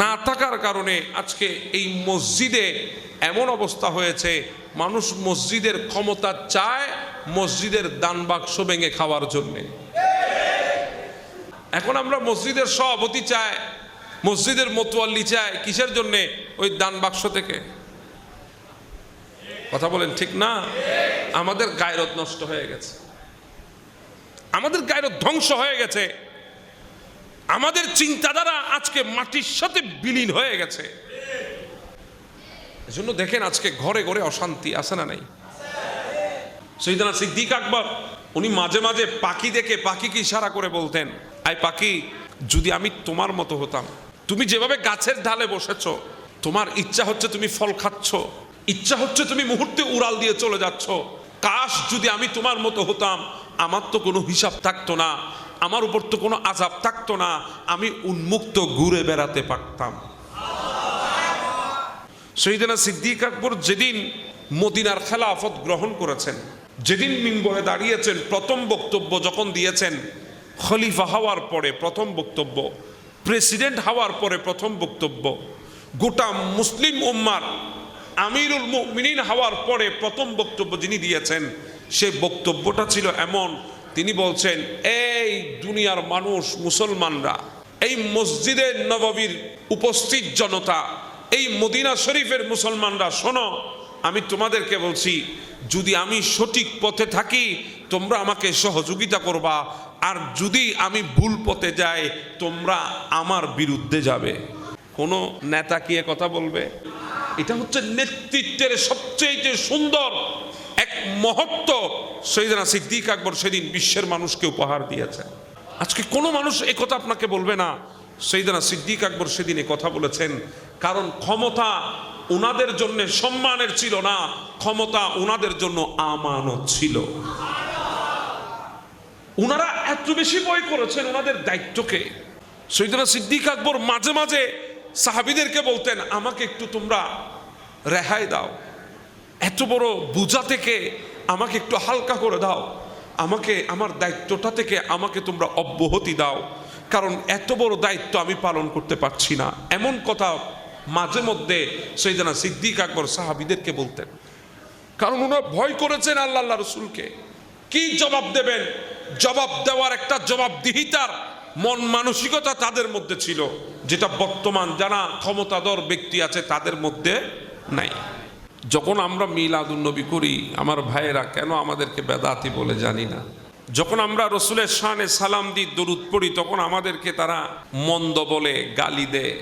না থাকার কারণে আজকে এই মসজিদে এমন অবস্থা হয়েছে, মানুষ মসজিদের ক্ষমতা চায় মসজিদের দান বাক্স ভেঙে খাওয়ার জন্যে। এখন আমরা মসজিদের সভাপতি চাই, মসজিদের মোতোয়াল্লি চাই, কিসের জন্যে? ওই দান বাক্স থেকে। কথা বলেন ঠিক না? আমাদের গায়রত নষ্ট হয়ে গেছে, আমাদের গায়রত ধ্বংস হয়ে গেছে, আমাদের চিন্তাধারা আজকে মাটির সাথে বিলীন হয়ে গেছে। এজন্য দেখেন আজকে ঘরে ঘরে অশান্তি আছে না নাই? সৈয়দনা সিদ্দিক আকবর উনি মাঝে মাঝে পাখি দেখে পাখিকে ইশারা করে বলতেন, আই পাখি, যদি আমি তোমার মতো হতাম, তুমি যেভাবে গাছের ঢালে বসেছো, তোমার ইচ্ছা হচ্ছে তুমি ফল খাচ্ছ, ইচ্ছা হচ্ছে তুমি মুহূর্তে উড়াল দিয়ে চলে যাচ্ছ, কাশ যদি আমি তোমার মতো হতাম, আমার তো কোনো হিসাব থাকতো না, আমার উপর তো কোনো আযাব থাকতো না, আমি উন্মুক্ত ঘুরে বেড়াতে পারতাম। সৈয়দনা সিদ্দিক আকবর যেদিন মদিনার খেলাফত গ্রহণ করেছেন, যেদিন মিম্বরে দাঁড়িয়েছেন, প্রথম বক্তব্য যখন দিয়েছেন, খলিফা হওয়ার পরে প্রথম বক্তব্য, প্রেসিডেন্ট হওয়ার পরে প্রথম বক্তব্য, গোটা মুসলিম উম্মার আমিরুল মুমিনিন হওয়ার পরে প্রথম বক্তব্য যিনি দিয়েছেন, সে বক্তব্যটা ছিল এমন, তিনি বলছেন, এই দুনিয়ার মানুষ, মুসলমানরা, এই মসজিদে নববীর উপস্থিত জনতা, এই মদিনা শরীফের মুসলমানরা, শোনো, আমি তোমাদেরকে বলছি, যদি আমি সঠিক পথে থাকি তোমরা আমাকে সহযোগিতা করবা, আর যদি আমি ভুল পথে যাই তোমরা আমার বিরুদ্ধে যাবে। কোনো নেতা কি কথা বলবে? এটা হচ্ছে নেতৃত্বের সবচেয়ে সুন্দর এক মুহূর্ত সৈয়দনা সিদ্দিক আকবর সেদিন বিশ্বের মানুষকে উপহার দিয়েছেন। আজকে কোনো মানুষ একথা আপনাকে বলবে না। সৈয়দনা সিদ্দিক আকবর সেদিন কথা বলেছেন, কারণ ক্ষমতা ওনাদের জন্য সম্মানের ছিল না, ক্ষমতা ওনাদের জন্য আমানত ছিল। ওনারা এত বেশি ভয় করেছেন ওনাদের দায়িত্বকে। সৈয়দনা সিদ্দিক আকবর মাঝে মাঝে সাহাবীদেরকে বলতেন, আমাকে একটু তোমরা রেহাই দাও, এত বড় বোঝা থেকে আমাকে একটু হালকা করে দাও, আমাকে আমার দায়িত্বটা থেকে আমাকে তোমরা অব্যাহতি দাও, কারণ এত বড় দায়িত্ব আমি পালন করতে পারছি না। এমন কথা মাঝে মধ্যে সৈয়দনা সিদ্দিক আকবর সাহাবীদেরকে বলতেন, কারণ ওনারা ভয় করেছেন আল্লাহ রাসূলকে। কি জবাব দেবেন? জবাব দেওয়ার একটা জবাবদিহিতার মন মানসিকতা তাদের মধ্যে ছিল, যেটা বর্তমান যারা ক্ষমতাধর ব্যক্তি আছে তাদের মধ্যে নাই। যখন আমরা মিলাদুন নবী করি, আমার ভাইয়েরা, কেন আমাদেরকে বেদাতি বলে জানি না। যখন আমরা রসুলের শানে সালাম দিই, দরুদ পড়ি, তখন আমাদেরকে তারা মন্দ বলে, গালি দেয়,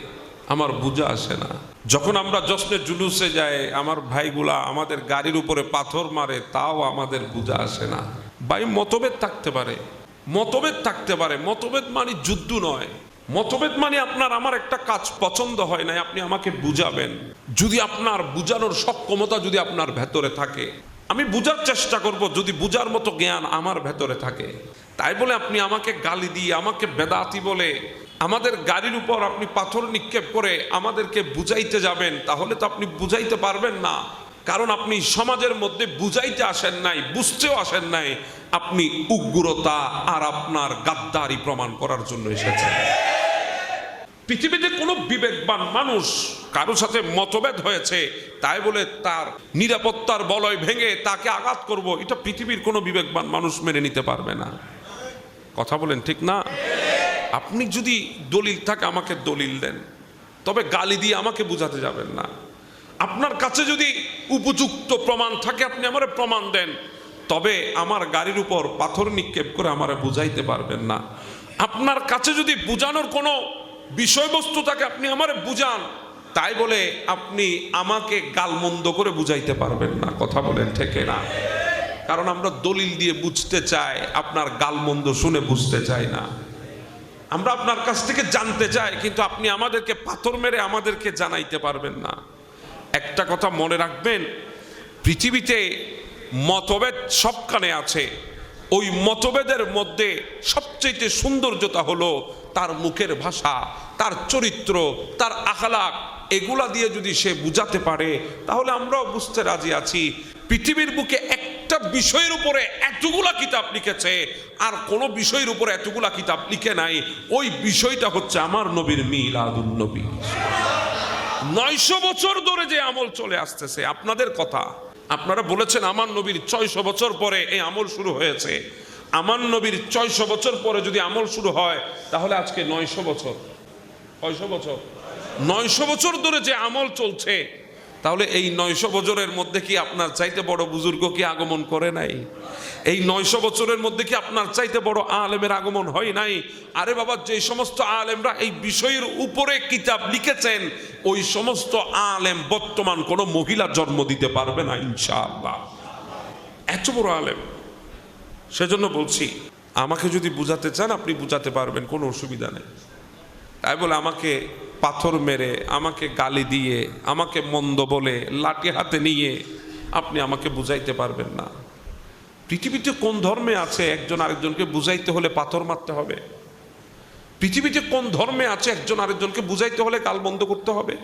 আমার বুঝা আসে না। যখন আমরা জশ্নে জুলুসে যাই, আমার ভাইগুলা আমাদের গাড়ির উপরে পাথর মারে, তাও আমাদের বুঝা আসে না। ভাই মতভেদ থাকতে পারে, মতভেদ থাকতে পারে, মতভেদ মানে যুদ্ধ নয়। মতভেদ মানে আপনার আমার একটা কাজ পছন্দ হয় না, আপনি আমাকে বুঝাবেন। যদি আপনার বুঝানোর সক্ষমতা যদি আপনার ভেতরে থাকে, আমি বুঝার চেষ্টা করব, যদি বুঝার মতো জ্ঞান আমার ভেতরে থাকে। তাই বলে আপনি আমাকে গালি দিয়ে, আমাকে বেদাতি বলে, আমাদের গাড়ির উপর আপনি পাথর নিক্ষেপ করে আমাদেরকে বুঝাইতে যাবেন, তাহলে তো আপনি বুঝাইতে পারবেন না। কারণ আপনি সমাজের মধ্যে বুঝাইতে আসেন নাই, বুঝতেও আসেন নাই, আপনি উগ্রতা আর আপনার গাদ্দারি প্রমাণ করার জন্য এসেছেন। পৃথিবীতে কোনো বিবেকবান মানুষ কারোর সাথে মতভেদ হয়েছে তাই বলে তার নিরাপত্তার বলয় ভেঙে তাকে আঘাত করব, এটা পৃথিবীর কোনো বিবেকবান মানুষ মেনে নিতে পারবে না। কথা বলেন ঠিক না? আপনি যদি দলিল থাকে আমাকে দলিল দেন, তবে গালি দিয়ে আমাকে বুঝাতে যাবেন না। আপনার কাছে যদি উপযুক্ত প্রমাণ থাকে আপনি আমারে প্রমাণ দেন, তবে আমার গাড়ির উপর পাথর নিক্ষেপ করে আমারে বুঝাইতে পারবেন না। আপনার কাছে যদি বুঝানোর কোনো বিষয়বস্তু থাকে আপনি আমারে বুঝান, তাই বলে আপনি আমাকে গালমন্দ করে বুঝাইতে পারবেন না। কথা বলেন ঠিক না? কারণ আমরা দলিল দিয়ে বুঝতে চাই, আপনার গালমন্দ শুনে বুঝতে চাই না। আমরা আপনার কাছ থেকে জানতে চাই, কিন্তু আপনি আমাদেরকে পাথর মেরে আমাদেরকে জানাইতে পারবেন না। একটা কথা মনে রাখবেন, পৃথিবীতে মতভেদ সবখানে আছে। ওই মতভেদের মধ্যে সবচেয়ে সৌন্দর্যতা হলো তার মুখের ভাষা, তার চরিত্র, তার আখলাক। এগুলা দিয়ে যদি সে বুঝাতে পারে তাহলে আমরাও বুঝতে রাজি আছি। পৃথিবীর বুকে একটা বিষয়ের উপরে এতগুলা কিতাব লিখেছে, আর কোনো বিষয়ের উপরে এতগুলা কিতাব লিখে নাই। ওই বিষয়টা হচ্ছে আমার নবীর মিলাদুন নবী। 900 বছর ধরে যে আমল চলে আসতেছে, আপনাদের কথা আপনারা বলেছেন আমার নবীর 600 বছর পরে এই আমল শুরু হয়েছে। আমার নবীর 600 বছর পরে যদি আমল শুরু হয় তাহলে আজকে 900 বছর, 600 বছর, 900 বছর ধরে যে আমল চলছে, তাহলে এই 900 বছরের মধ্যে কি আপনার চাইতে বড় বুজুর্গ কি আগমন করে নাই? এই 900 বছরের মধ্যে কি আপনার চাইতে বড় আলেমের আগমন হয় নাই? আরে বাবা, যে সমস্ত আলেমরা এই বিষয়ের উপরে কিতাব লিখেছেন, ওই সমস্ত আলেম বর্তমান কোনো মহিলা জন্ম দিতে পারবে না ইনশাআল্লাহ। এত বড় আলেম। সেজন্য বলছি, আমাকে যদি বুঝাতে চান আপনি বুঝাতে পারবেন, কোনো অসুবিধা নেই। তাই বলে আমাকে পাথর মেরে, আমাকে গালি দিয়ে, আমাকে মন্দ বলে, লাঠি হাতে নিয়ে আপনি আমাকে বুঝাইতে পারবেন না। পৃথিবীতে কোন ধর্মে আছে একজন আরেকজনকে বুঝাইতে হলে পাথর মারতে হবে? পৃথিবীতে কোন ধর্মে আছে একজন আরেকজনকে বুঝাইতে হলে গাল বন্ধ করতে হবে?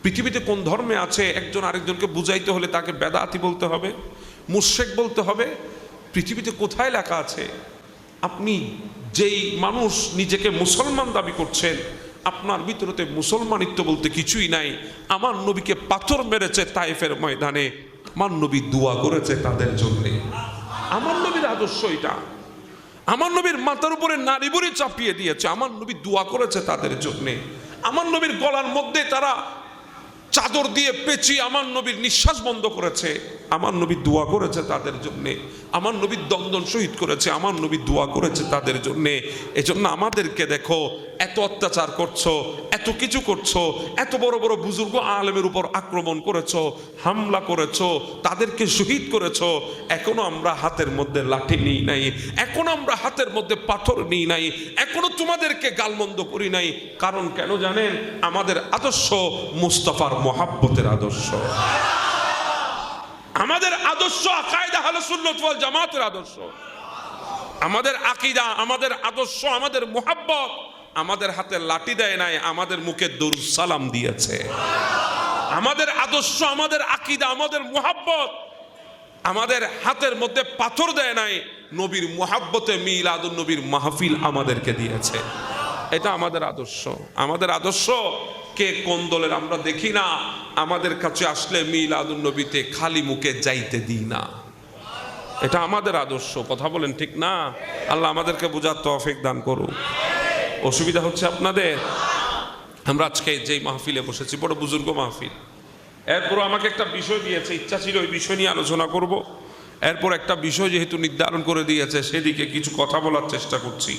পৃথিবীতে কোন ধর্মে আছে একজন আরেকজনকে বুঝাইতে হলে তাকে বেদাতি বলতে হবে, মুশরিক বলতে হবে? পৃথিবীতে কোথায় লেখা আছে? আপনি যেই মানুষ নিজেকে মুসলমান দাবি করছেন, আপনার ভিতরতে মুসলমানিত্ব বলতে কিছুই নাই। আমার নবীকে পাথর মেরেছে তায়েফের ময়দানে, আমার নবী দোয়া করেছে তাদের জন্য। আমার নবীর আদর্শ এটা। আমার নবীর মাথার উপরে নারী বুড়ি চাপিয়ে দিয়েছে, আমার নবী দোয়া করেছে তাদের জন্য। আমার নবীর গলার মধ্যে তারা চাদর দিয়ে পেঁচিয়ে আমার নবীর নিঃশ্বাস বন্ধ করেছে, আমার নবী দোয়া করেছে তাদের জন্য। আমার নবীর দন্দন শহীদ করেছে, আমার নবী দোয়া করেছে তাদের জন্য। এজন্য আমাদেরকে দেখো, এত অত্যাচার করছো, এত কিছু করছো, এত বড় বড় বুজুর্গ আলেমের উপর আক্রমণ করেছো, হামলা করেছো, তাদেরকে শহীদ করেছো। এখনো আমরা হাতের মধ্যে লাঠি নিই নাই, এখনো আমরা হাতের মধ্যে পাথর নিই নাই, এখনো তোমাদেরকে গালমন্দ করি নাই। কারণ কেন জানেন? আমাদের আদর্শ মুস্তাফার মোহাব্বতের আদর্শ। আমাদের আদর্শ আকায়েদে আহলে সুন্নাত ওয়াল জামাতের আদর্শ। আমাদের আকীদা, আমাদের আদর্শ, আমাদের মোহাব্বত আমাদের হাতে লাঠি দেয় নাই, আমাদের মুখে দরুদ সালাম দিয়েছে। আমাদের আদর্শ, আমাদের আকীদা, আমাদের মোহাব্বত আমাদের হাতের মধ্যে পাথর দেয় নাই, নবীর মোহাব্বতে মিলাদুন নবীর মাহফিল আমাদেরকে দিয়েছে। এটা আমাদের আদর্শ। আমাদের আদর্শ কে কোন দলের আমরা দেখি না, আমাদের কাছে আসলে মিলাদুন নবীতে খালি মুখে যাইতে দিই না। এটা আমাদের আদর্শ। কথা বলেন ঠিক না? আল্লাহ আমাদেরকে বুঝার তৌফিক দান করুক। অসুবিধা হচ্ছে আপনাদের? আমরা আজকে যেই মাহফিলে বসেছি, বড় বুজুর্গ মাহফিল। এরপর আমাকে একটা বিষয় দিয়েছে, ইচ্ছা ছিল ওই বিষয় নিয়ে আলোচনা করব। এরপর একটা বিষয় যেহেতু নির্ধারণ করে দিয়েছে, সেদিকে কিছু কথা বলার চেষ্টা করছি।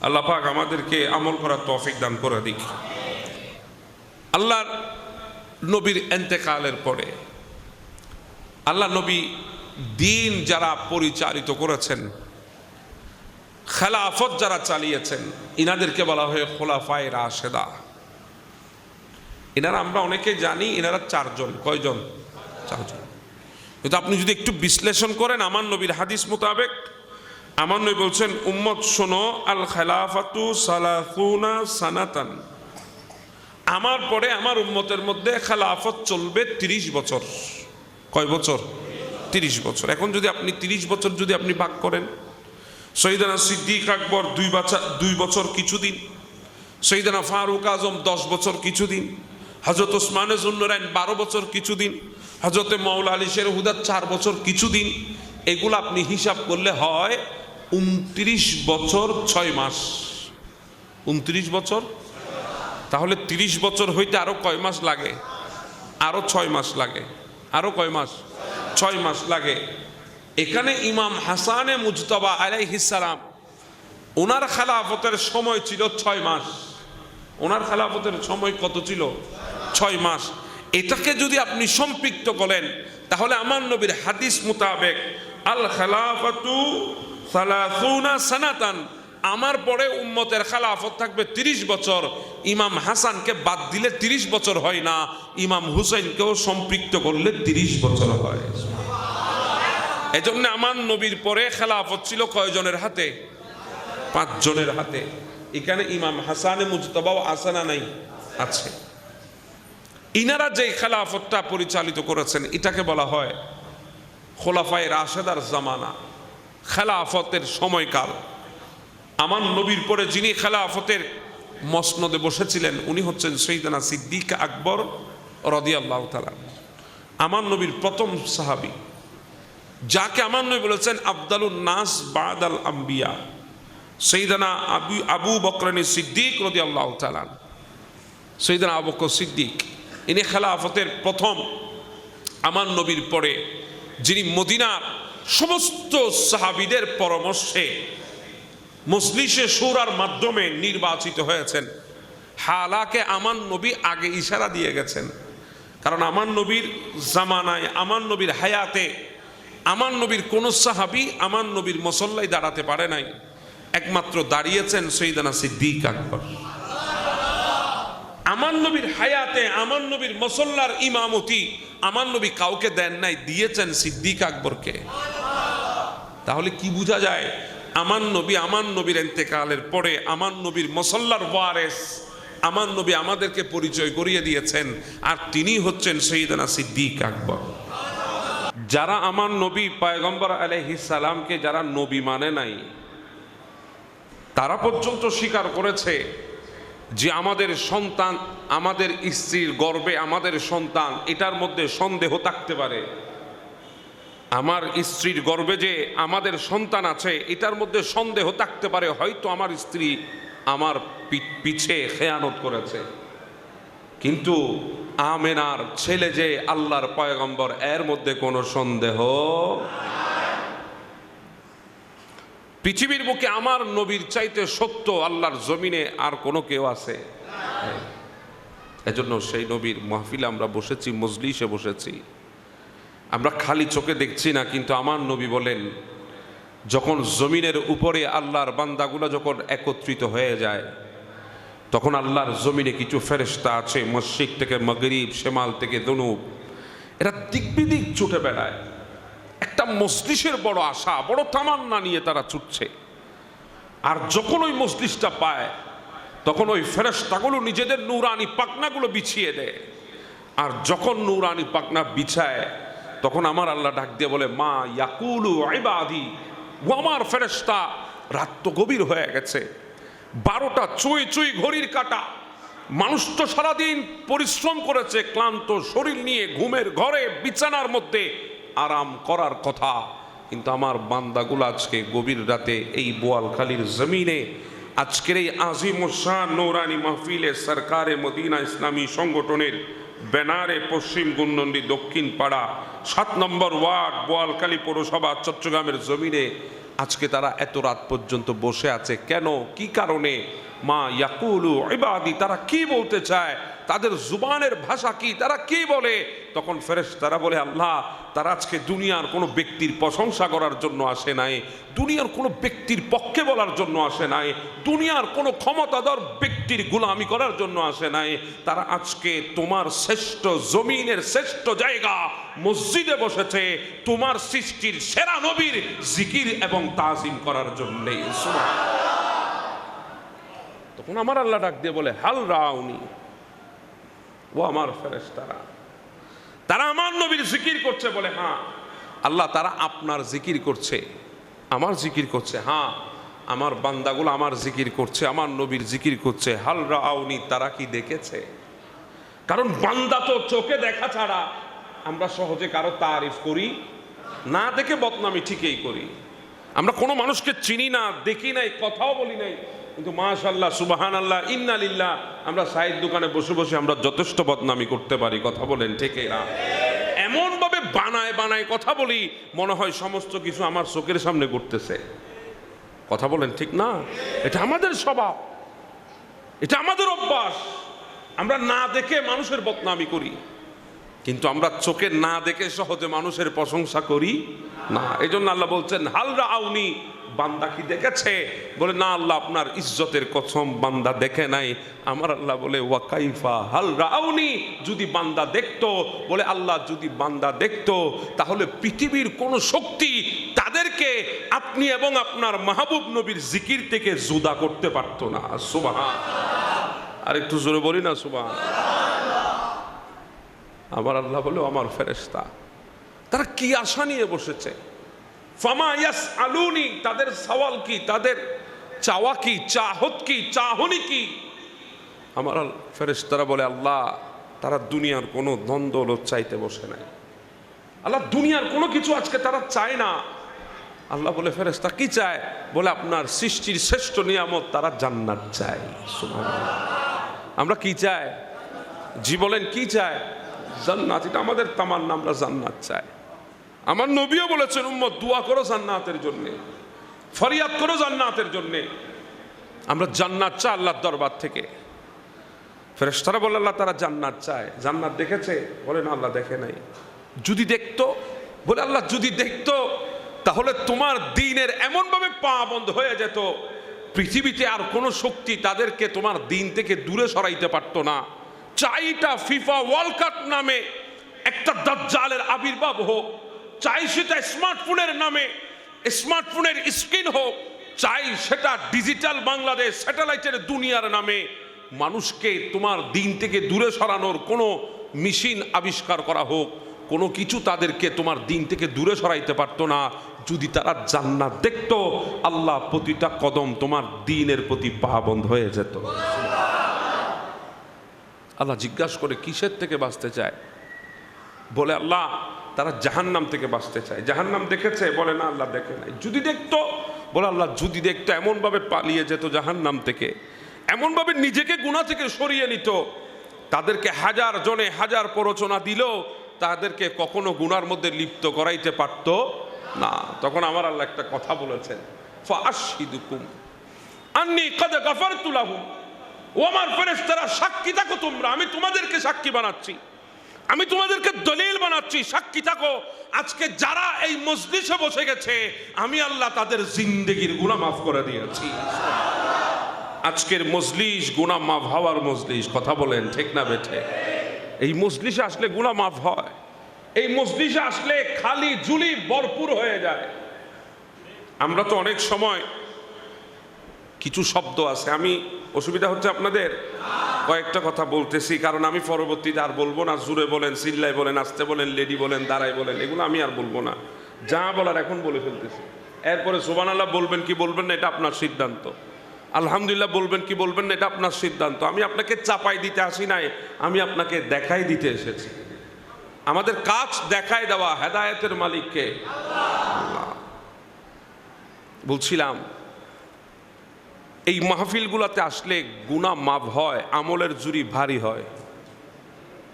আল্লাহ পাক আমাদেরকে আমল করার তৌফিক দান করে দিক। আল্লাহর নবীর ইন্তেকালের পরে আল্লাহ নবী দিন যারা পরিচালিত করেছেন, খেলাফত যারা চালিয়েছেন, ইনাদেরকে বলা হয় খোলাফায়ে রাশেদা। এনারা আমরা অনেকে জানি এনারা চারজন। কয়জন? চারজন। কিন্তু আপনি যদি একটু বিশ্লেষণ করেন আমার নবীর হাদিস মোতাবেক, আমার নবী বলছেন, উম্মত শোনো, আল খেলাফাতু সালাসুনা সানাতান, আমার পরে আমার উম্মতের মধ্যে খেলাফত চলবে 30 বছর। কয় বছর? 30 বছর। এখন যদি আপনি 30 বছর যদি আপনি ভাগ করেন, সৈয়দনা সিদ্দিক আকবর 2 বছর কিছুদিন, সৈয়দনা ফারুক আজম 10 বছর কিছুদিন, হযরত ওসমানে জুন্নুরাইন 12 বছর কিছুদিন, হযরত মাওলা আলী শের হুদা 4 বছর কিছুদিন, এগুলো আপনি হিসাব করলে হয় 29 বছর 6 মাস। 29 বছর। তাহলে 30 বছর হইতে আরো কয় মাস লাগে? আরো 6 মাস লাগে। আরো কয় মাস? 6 মাস লাগে। এখানে ইমাম হাসানে মুজতবা আলাইহিস সালাম, ওনার খেলাফতের সময় ছিল 6 মাস। ওনার খেলাফতের সময় কত ছিল? 6 মাস। এটাকে যদি আপনি সম্পৃক্ত করেন, তাহলে আমার নবীর হাদিস মোতাবেক আল খেলাফাতু সালাসুনা সানাতান, আমার পরে উম্মতের খেলাফত থাকবে 30 বছর। ইমাম হাসানকে বাদ দিলে 30 বছর হয় না, ইমাম হুসাইনকেও সম্পৃক্ত করলে 30 বছর হয়। এজন্য আমার নবীর পরে খেলাফত ছিল কয়জনের হাতে? 5 জনের হাতে। এখানে ইমাম হাসানে মুজতবাও আছে না নাই? আছে। ইনারা যে খেলাফতটা পরিচালিত করেছেন, এটাকে বলা হয় খোলাফায়ে রাশেদার জামানা, খেলাফতের সময়কাল। আমার নবীর পরে যিনি খেলাফতের মসনদে বসেছিলেন, উনি হচ্ছেন সৈয়দনা সিদ্দিক আকবর রাদিয়াল্লাহু তাআলা। আমার নবীর প্রথম সাহাবী, যাকে আমার নবী বলেছেন আফদালুন নাস বাদাল আম্বিয়া, সৈয়দনা আবু বকর সিদ্দিক রাদিয়াল্লাহু তাআলা। সৈয়দনা আবু বকর সিদ্দিক, ইনি খেলাফতের প্রথম আমার নবীর পরে যিনি মদিনার সমস্ত সাহাবীদের পরামর্শে মজলিসে শুরার মাধ্যমে নির্বাচিত হয়েছেন। হালাকে আমার নবী আগে ইশারা দিয়ে গেছেন, কারণ আমার নবীর জামানায়, আমার নবীর হায়াতে, আমার নবীর কোন সাহাবী আমার নবীর মুসল্লায় দাঁড়াতে পারে নাই, একমাত্র দাঁড়িয়েছেন সৈয়দনা সিদ্দিক আকবর। আমার নবীর হায়াতে আমার নবীর মুসল্লার ইমামতি আমার নবী কাউকে দেন নাই, দিয়েছেন সিদ্দিক আকবরকে। তাহলে কি বোঝা যায়? আমার নবীর ইন্তেকালের পরে আমার নবীর মুসল্লার ওয়ারেস আমার নবী আমাদেরকে পরিচয় করিয়ে দিয়েছেন, আর তিনি হচ্ছেন সৈয়দনা সিদ্দিক আকবর। যারা আমার নবী পয়গম্বর আলাইহিস সালামকে যারা নবী মানে নাই, তারা পর্যন্ত স্বীকার করেছে যে আমাদের সন্তান, আমাদের স্ত্রীর গর্ভে আমাদের সন্তান, এটার মধ্যে সন্দেহ থাকতে পারে। আমার স্ত্রীর গর্ভে যে আমাদের সন্তান আছে, এটার মধ্যে সন্দেহ থাকতে পারে, হয়তো আমার স্ত্রী আমার পিছে খেয়ানত করেছে, কিন্তু আমেনার ছেলে যে আল্লাহর পয়গম্বর, এর মধ্যে কোনো সন্দেহ। পৃথিবীর বুকে আমার নবীর চাইতে সত্য আল্লাহর জমিনে আর কোনো কেউ আছে? এজন্য সেই নবীর মাহফিলে আমরা বসেছি, মজলিসে বসেছি, আমরা খালি চোখে দেখছি না, কিন্তু আমার নবী বলেন, যখন জমিনের উপরে আল্লাহর বান্দাগুলো যখন একত্রিত হয়ে যায়, তখন আল্লাহর জমিনে কিছু ফেরেশতা আছে, মশরিক থেকে মাগরিব, শেমাল থেকে জনুব, এরা দিক বিদিক ছুটে বেড়ায়। একটা মজলিসের বড় আশা, বড় তামান্না নিয়ে তারা ছুটছে। আর যখন ওই মজলিসটা পায়, তখন ওই ফেরেশতাগুলো নিজেদের নূরানি পাখনাগুলো বিছিয়ে দেয়। আর যখন নূরানি পাখনা বিছায়, তখন আমার আল্লাহ ডাক দিয়ে বলে, মা ইয়াকুলু ইবাদি, ও আমার ফেরেশতা, রাত তো গভীর হয়ে গেছে, 12টা চুই চুই ঘড়ির কাটা, মানুষ তো সারাদিন পরিশ্রম করেছে, ক্লান্ত শরীর নিয়ে ঘুমের ঘরে বিছানার মধ্যে আরাম করার কথা, কিন্তু আমার বান্দাগুলো আজকে গভীর রাতে এই বোয়ালখালীর জমিনে আজকের এই আজিম ও শান নৌরানি মাহফিলে সরকারে মদিনা ইসলামী সংগঠনের ব্যানারে পশ্চিম গুন্ডন্ডি দক্ষিণ পাড়া 7 নম্বর ওয়ার্ড বোয়ালখালী পৌরসভা চট্টগ্রামের জমিনে আজকে তারা এত রাত পর্যন্ত বসে আছে। কেন, কি কারণে? মা ইয়াকুলু ইবাদি, তারা কি বলতে চায়, তাদের জুবানের ভাষা কি, তারা কি বলে। তখন ফেরেশতারা বলে আল্লাহ, তারা আজকে দুনিয়ার কোনো ব্যক্তির প্রশংসা করার জন্য আসে নাই, দুনিয়ার কোনো ব্যক্তির পক্ষে বলার জন্য আসে নাই, দুনিয়ার কোনো ক্ষমতাধর ব্যক্তির গোলামি করার জন্য আসে নাই। তারা আজকে তোমার শ্রেষ্ঠ জমিনের শ্রেষ্ঠ জায়গা মসজিদে বসেছে তোমার সৃষ্টির সেরা নবীর জিকির এবং তাজিম করার জন্য। তখন আমার আল্লাহ ডাক দিয়ে বলে হাল রাউনি, ও আমার ফেরেশতারা, তারা আমার নবীর জিকির করছে। বলে হ্যাঁ আল্লাহ, তারা আপনার জিকির করছে, আমার জিকির করছে। হ্যাঁ, আমার বান্দাগুলো আমার জিকির করছে, আমার নবীর জিকির করছে। হাল রাউনি, তারা কি দেখেছে? কারণ বান্দা তো চোখে দেখা ছাড়া আমরা সহজে কারো তারিফ করি না, দেখে বদনামি ঠিকই করি। আমরা কোনো মানুষকে চিনি না, দেখি নাই, কথাও বলি নাই, কিন্তু মাশাআল্লাহ সুবহানাল্লাহ ইন্নালিল্লাহ আমরা সাইড দোকানে বসে বসে আমরা যথেষ্ট বদনামি করতে পারি। কথা বলেন ঠিক না? এমন ভাবে বানায় বানায় কথা বলি, মনে হয় সমস্ত কিছু আমার চোখের সামনে ঘটতেছে। কথা বলেন ঠিক না? এটা আমাদের স্বভাব, এটা আমাদের অভ্যাস। আমরা না দেখে মানুষের বদনামি করি, কিন্তু আমরা চোখে না দেখে সহজে মানুষের প্রশংসা করি না। এই জন্য আল্লাহ বলছেন হাল রাউনি, বান্দা কি দেখেছে? বলে না আল্লাহ, আপনার ইজ্জতের কসম, বান্দা দেখে নাই। আমার আল্লাহ বলে ওয়া কাইফা হাল রাউনি, যদি বান্দা দেখতো, বলে আল্লাহ যদি বান্দা দেখতো তাহলে পৃথিবীর কোন শক্তি তাদেরকে আপনি এবং আপনার মাহবুব নবীর জিকির থেকে জুদা করতে পারতো না। সুবহান, আর একটু জোরে বলি না সুবহান। আমার আল্লাহ বলে আমার ফেরেশতা, তারা কি আশা নিয়ে বসেছে? ফামা ইয়াসআলুনি, তাদের সওয়াল কি, তাদের চাওয়া কি, চাহত কি, চাহনি কি? আমার ফেরেশতারা বলে আল্লাহ, তারা দুনিয়ার কোনো ধন দৌলত চাইতে বসে নাই। আল্লাহ, দুনিয়ার কোনো কিছু আজকে তারা চায় না। আল্লাহ বলে ফেরেশতা কি চায়? বলে আপনার সৃষ্টির শ্রেষ্ঠ নিয়ামত, তারা জান্নাত চায়। সুবহানাল্লাহ। আমরা কি চাই? জি বলেন, কি চায়? জান্নাত। এটা আমাদের তামান্না, আমরা জান্নাত চাই। আমার নবীও বলেছেন উম্মত দোয়া করো জান্নাতের জন্য, ফরিয়াদ করো জান্নাতের জন্য। আমরা জান্নাত চাই আল্লাহর দরবার থেকে। ফেরেশতারা বলে আল্লাহ, তারা জান্নাত চায়। জান্নাত দেখেছে? বলে না আল্লাহ দেখে নাই। যদি দেখতো? বলে আল্লাহ যদি দেখতো তাহলে তোমার দ্বীনের এমন ভাবে পা বন্ধ হয়ে যেত, পৃথিবীতে আর কোনো শক্তি তাদেরকে তোমার দ্বীন থেকে দূরে সরাইতে পারতো না। চাইটা ফিফা ওয়ার্ল্ড কাপ নামে একটা দাজ্জালের আবির্ভাব হোক, চাই সেটা স্মার্টফোনের নামে স্মার্টফোনের স্ক্রিন হোক, চাই সেটা ডিজিটাল বাংলাদেশ স্যাটেলাইটের দুনিয়ার নামে মানুষকে তোমার দ্বীন থেকে দূরে সরানোর কোনো মেশিন আবিষ্কার করা হোক, কোনো কিছু তাদেরকে তোমার দ্বীন থেকে দূরে সরাইতে পারতো না। যদি তারা জান্নাত দেখতো, আল্লাহ প্রতিটা কদম তোমার দ্বীনের প্রতি পা বন্ধ হয়ে যেত। আল্লাহ জিজ্ঞাসা করে কিসের থেকে বাঁচতে চায়? বলে আল্লাহ, তারা জাহান্নাম থেকে বাঁচতে চায়। জাহান্নাম দেখেছে? বলে না আল্লাহ দেখে নাই। যদি দেখতো? বলে আল্লাহ যদি দেখতো এমনভাবে পালিয়ে যেত জাহান্নাম থেকে, এমনভাবে নিজেকে গুনাহ থেকে সরিয়ে নিত, তাদেরকে হাজার জনে হাজার প্ররোচনা দিল, তাদেরকে কখনো গুনার মধ্যে লিপ্ত করাইতে পারত না। তখন আমার আল্লাহ একটা কথা বলেছেন, ফাআশহিদুকুম আন্নী কাদ গাফারতু লাহুম। ও আমার ফেরেশতারা, সাক্ষী থাকো তোমরা, আমি তোমাদেরকে সাক্ষী বানাচ্ছি, আমি তোমাদেরকে দলিল বানাচ্ছি, সাক্ষী থাকো। আজকে যারা এই মজলিসে বসে গেছে, আমি আল্লাহ তাদের জিন্দেগির গুনাহ মাফ করে দিয়েছি। আজকের মজলিস গুনাহ মাফ হওয়ার মজলিস। কথা বলেন ঠিক না বেঠে? এই মজলিসে আসলে গুনাহ মাফ হয়। এই মজলিসে আসলে খালি ঝুলি ভরপুর হয়ে যায়। আমরা তো অনেক সময় কিছু শব্দ আছে, আমি অসুবিধা হচ্ছে আপনাদের? কয়েকটা কথা বলতেছি, কারণ আমি পরবর্তীতে আর বলবো না। জুড়ে বলেন, চিল্লাই বলেন, আসতে বলেন, লেডি বলেন, দাঁড়াই বলেন, এগুলো আমি আর বলবো না। যা বলার এখন বলে ফেলতেছি। এরপরে সুবহানাল্লাহ বলবেন কি বলবেন না, এটা আপনার সিদ্ধান্ত। আলহামদুলিল্লাহ বলবেন কি বলবেন না, এটা আপনার সিদ্ধান্ত। আমি আপনাকে চাপাই দিতে আসি নাই, আমি আপনাকে দেখাই দিতে এসেছি। আমাদের কাজ দেখাই দেওয়া। হেদায়েতের মালিককে আল্লাহ। বলছিলাম এই মাহফিলগুলোতে আসলে গুনাহ মাফ হয়, আমলের জুরি ভারী হয়।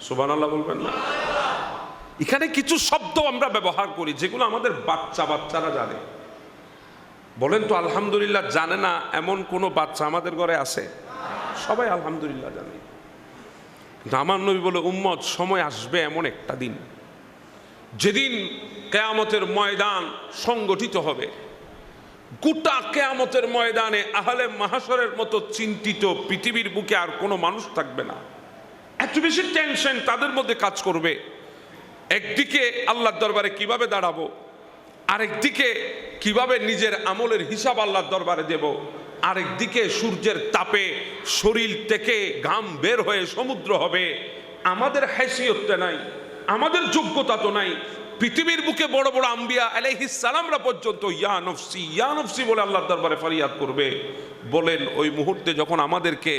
সুবহানাল্লাহ বলবেন না? এখানে কিছু শব্দ আমরা ব্যবহার করি যেগুলো আমাদের বাচ্চারা জানে। বলেন তো আলহামদুলিল্লাহ জানে না এমন কোনো বাচ্চা আমাদের ঘরে আছে? সবাই আলহামদুলিল্লাহ জানে। কিন্তু আমার নবী বলে, উম্মত সময় আসবে এমন একটা দিন যেদিন কিয়ামতের ময়দান সংগঠিত হবে। গোটা কিয়ামতের ময়দানে আহলে মাহশরের মতো চিন্তিত পৃথিবীর বুকে আর কোনো মানুষ থাকবে না। এত বেশি টেনশন তাদের মধ্যে কাজ করবে। একদিকে আল্লাহর দরবারে কিভাবে দাঁড়াবো, আরেকদিকে কিভাবে নিজের আমলের হিসাব আল্লাহর দরবারে দেব, আরেকদিকে সূর্যের তাপে শরীর থেকে ঘাম বের হয়ে সমুদ্র হবে। আমাদের হাইসিয়তটা নাই, আমাদের যোগ্যতা তো নাই। পৃথিবীর বুকে বড় বড় আম্বিয়া আলাইহিস সালামরা পর্যন্ত ইয়া নফসি বলে আল্লাহর দরবারে ফরিয়াদ করবে। বলেন ওই মুহূর্তে যখন আমাদেরকে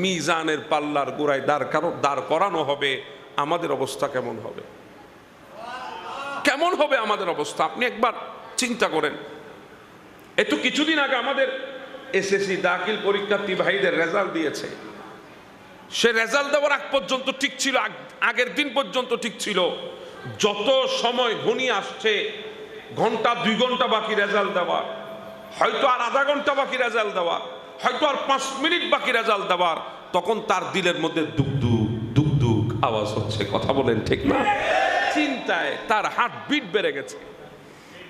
মিজানের পাল্লার গোড়ায় দাঁড় করানো হবে, আমাদের অবস্থা কেমন হবে? কেমন হবে আমাদের অবস্থা? আপনি একবার চিন্তা করেন। এত কিছুদিন আগে আমাদের এসএসসি দাখিল পরীক্ষার্থী ভাইদের রেজাল্ট দিয়েছে। সে রেজাল্ট দেওয়ার আগ পর্যন্ত ঠিক ছিল, আগের দিন পর্যন্ত ঠিক ছিল। যত সময় ঘনিয়ে আসছে, ঘন্টা 2 ঘন্টা বাকি রেজাল্ট দেওয়ার, হয়তো আর আধা ঘন্টা বাকি রেজাল্ট দেওয়ার, হয়তো আর 5 মিনিট বাকি রেজাল্ট দেওয়ার, তখন তার দিলের মধ্যে দুক আওয়াজ হচ্ছে। কথা বলেন ঠিক না? চিন্তায় তার হার্টবিট বেড়ে গেছে,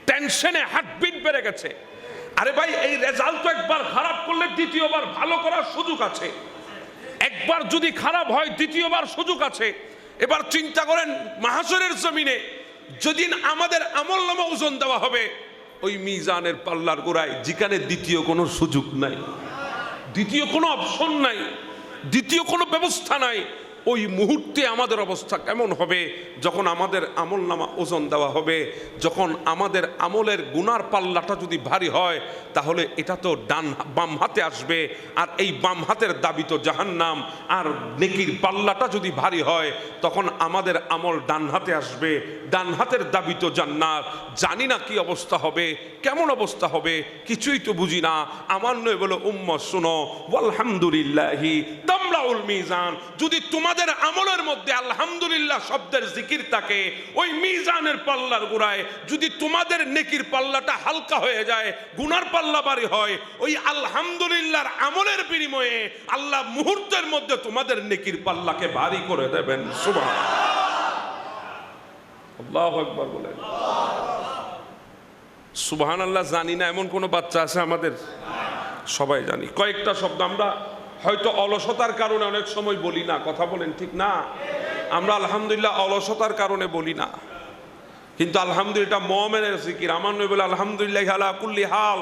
টেনশনে হার্টবিট বেড়ে গেছে। আরে ভাই, এই রেজাল্ট তো একবার খারাপ করলে দ্বিতীয়বার ভালো করার সুযোগ আছে। একবার যদি খারাপ হয় দ্বিতীয়বার সুযোগ আছে। এবার চিন্তা করেন, মাহশরের জমিনে যেদিন আমাদের আমলনামা ওজন দেওয়া হবে, ওই মিজানের পাল্লার গোড়ায় যেখানে দ্বিতীয় কোনো সুযোগ নাই, দ্বিতীয় কোনো অপশন নাই, দ্বিতীয় কোনো ব্যবস্থা নাই, ওই মুহূর্তে আমাদের অবস্থা কেমন হবে? যখন আমাদের আমলনামা ওজন দেওয়া হবে, যখন আমাদের আমলের গুনার পাল্লাটা যদি ভারী হয়, তাহলে এটা তো বাম হাতে আসবে, আর এই বাম হাতের দাবি তো জাহান্নাম। আর নেকির পাল্লাটা যদি ভারী হয়, তখন আমাদের আমল ডান হাতে আসবে, ডান হাতের দাবি তো জান্নাত। জানি না কি অবস্থা হবে, কেমন অবস্থা হবে, কিছুই তো বুঝি না। আমার নয় বলে, উম্মত শুনো, আলহামদুলিল্লাহি তামলাউল মিজান। যদি তোমাদের আমলের মধ্যে আলহামদুলিল্লাহ শব্দের জিকির থাকে, ওই মিজানের পাল্লার গোড়ায় যদি তোমাদের নেকির পাল্লাটা হালকা হয়ে যায়, গুনার পাল্লা ভারী হয়, ওই আলহামদুলিল্লাহর আমলের বিনিময়ে আল্লাহ মুহূর্তের মধ্যে তোমাদের নেকির পাল্লাকে ভারী করে দেবেন। সুবহানাল্লাহ, আল্লাহু আকবার বলেন। সুবহানাল্লাহ জানি না এমন কোন বাচ্চা আছে আমাদের? সবাই জানি। কয়েকটা শব্দ আমরা হয়তো অলসতার কারণে অনেক সময় বলি না। কথা বলেন ঠিক না? আমরা আলহামদুলিল্লাহ অলসতার কারণে বলি না, কিন্তু আলহামদুলিল্লাহ মুমিনের জিকির। আমার নবী বলে, আলহামদুলিল্লাহ আলা কুল্লি হাল।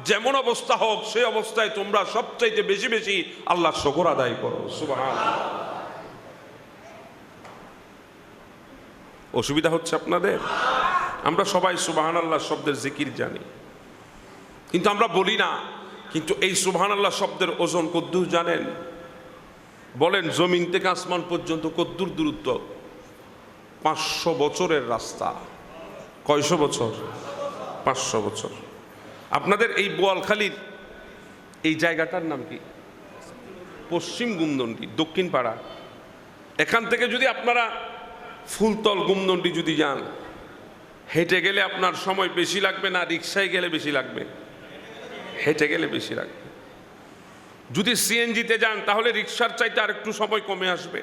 যেমন অবস্থা হোক, সেই অবস্থায় তোমরা সবচাইতে বেশি বেশি আল্লাহর শুকর আদায় করো। সুবহানাল্লাহ। অসুবিধা হচ্ছে আপনাদের? আমরা সবাই সুবহানাল্লাহ শব্দের জিকির জানি, কিন্তু আমরা বলি না। কিন্তু এই সুবহানাল্লাহ শব্দের ওজন কদ্দূর জানেন? বলেন, জমিন থেকে আসমান পর্যন্ত কদ্দূর দূরত্ব? 500 বছরের রাস্তা। কয়শো বছর? 500 বছর। আপনাদের এই বোয়ালখালীর এই জায়গাটার নাম কি? পশ্চিম গুমদন্ডি, দক্ষিণ পাড়া। এখান থেকে যদি আপনারা ফুলতল গুমদন্ডি যদি যান, হেঁটে গেলে আপনার সময় বেশি লাগবে না রিক্সায় গেলে বেশি লাগবে? হেঁটে গেলে বেশি লাগবে। যদি সিএনজিতে যান তাহলে রিক্সার চাইতে আরেকটু সময় কমে আসবে।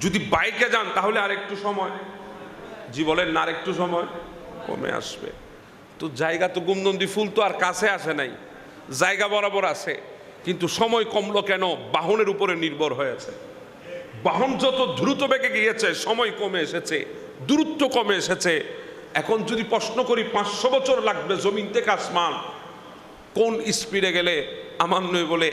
যদি বাইকে যান তাহলে আরেকটু সময়, জি বলেন না, আরেকটু সময় কমে আসবে। তো জায়গা তো গুমদন্ডি ফুল তো আর কাছে আসে নাই, জায়গা বরাবর আছে, কিন্তু সময় কমলো কেন? বাহনের উপরে নির্ভর হয়েছে। বাহন যত দ্রুত বেগে গিয়েছে, সময় কমে এসেছে, দূরত্ব কমে এসেছে। এখন যদি প্রশ্ন করি 500 বছর লাগবে জমিন থেকে আসমান, কোন স্পিডে গেলে? আমার নয় বলে,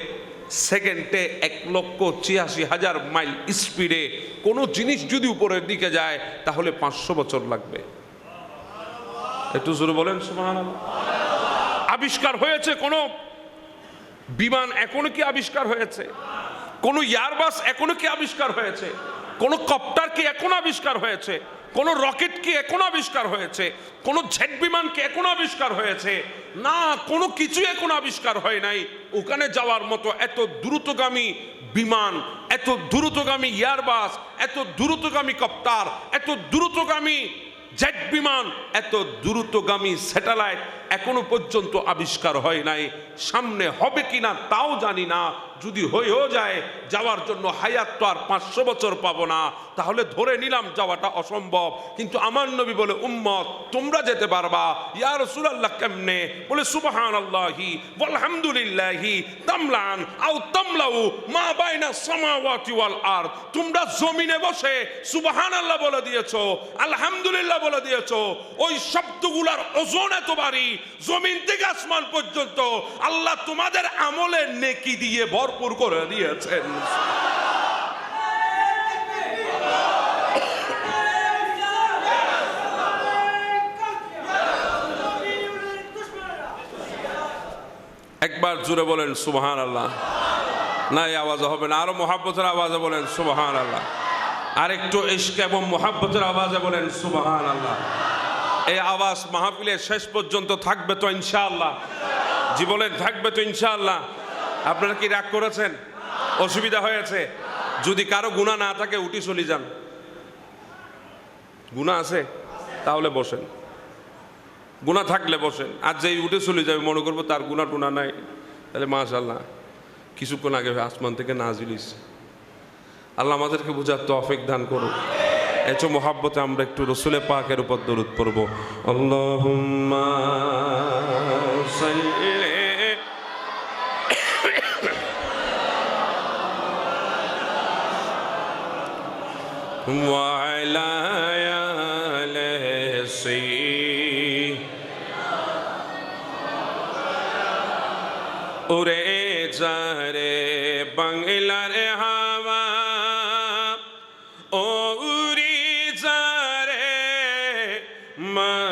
সেকেন্ডে 1,86,000 মাইল স্পিডে কোনো জিনিস যদি উপরের দিকে যায়, তাহলে 500 বছর লাগবে। একটু জোরে বলেন সুবহানাল্লাহ। আবিষ্কার হয়েছে কোন বিমান? এখনো কি আবিষ্কার হয়েছে? কোন এয়ারবাস এখনো কি আবিষ্কার হয়েছে? কোন কপ্টার কি এখনো আবিষ্কার হয়েছে? কোন রকেট কি এখনো আবিষ্কার হয়েছে? কোন জেট বিমান কি এখনো আবিষ্কার হয়েছে? না, কোনো কিছু এখনো আবিষ্কার হয় নাই। ওখানে যাওয়ার মতো এত দ্রুতগামী বিমান, এত দ্রুতগামী এয়ারবাস, এত দ্রুতগামী কপ্টার, এত দ্রুতগামী জেট বিমান, এত দ্রুতগামী স্যাটেলাইট এখনো পর্যন্ত আবিষ্কার হয় নাই। সামনে হবে কিনা তাও জানি না। যদি হয়েও যায়, যাওয়ার জন্য হায়াত তো আর 500 বছর পাবো না, তাহলে ধরে নিলাম যাওয়াটা অসম্ভব। কিন্তু আমার নবী বলে, উম্মত তোমরা যেতে পারবা। ইয়া রাসূলুল্লাহ কেমনে? বলে সুবহানাল্লাহি ওয়ালহামদুলিল্লাহি তামলান আও তামলাউ মা বাইনা সামাওয়াতি ওয়াল আরদ। তোমরা জমিনে বসে সুবহানাল্লাহ বলে দিয়েছো, আলহামদুলিল্লাহ বলে দিয়েছো, ওই শব্দগুলোর ওজন এত ভারী, জমিন থেকে আসমান পর্যন্ত আল্লাহ তোমাদের আমলের নেকি দিয়ে ভরপুর করে দিয়েছেন। একবার জোরে বলেন সুবহানাল্লাহ। না, এই আওয়াজে হবে না, আরো মুহাব্বতের আওয়াজে বলেন সুবহানাল্লাহ। আর একটু ইশক এবং মুহাব্বতের আওয়াজে বলেন সুবহানাল্লাহ। এই আওয়াজ মাহফিলের শেষ পর্যন্ত থাকবে তো ইনশাআল্লাহ? জীবনের থাকবে তো ইনশাআল্লাহ? আপনারা কি রাগ করেছেন? অসুবিধা হয়েছে? যদি কারো গুনাহ না থাকে উঠি চলে যান। গুনাহ আছে তাহলে বসেন, গুনাহ থাকলে বসেন। আর যেই উঠে চলে যাবে মনে করবো তার গুনাহ টুনা নাই, তাহলে মাশাআল্লাহ কিছুক্ষণ আগে আসমান থেকে নাজিল হইছে। আল্লাহ আমাদেরকে বুঝার তৌফিক দান করুন। এত মোহাব্বতে আমরা একটু রসুলের পাকের উপর দরুদ পড়ব। আল্লাহুম্মা সাল্লি ওয়া আলা আলিহি উড়ে যারে বাংলার হাওয়া, ও উড়ি যারে মদিনায়,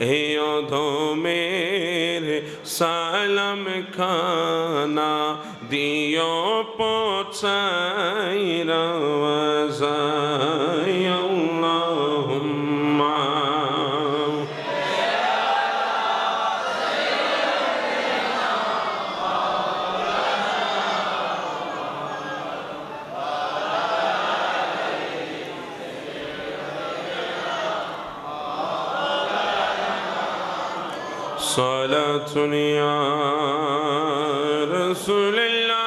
হে অধমের সালাম খানা দিও পৌঁছাই রওয়াজায়। আল্লাহুম্মা সালাতুন ইয়া রাসূলুল্লাহ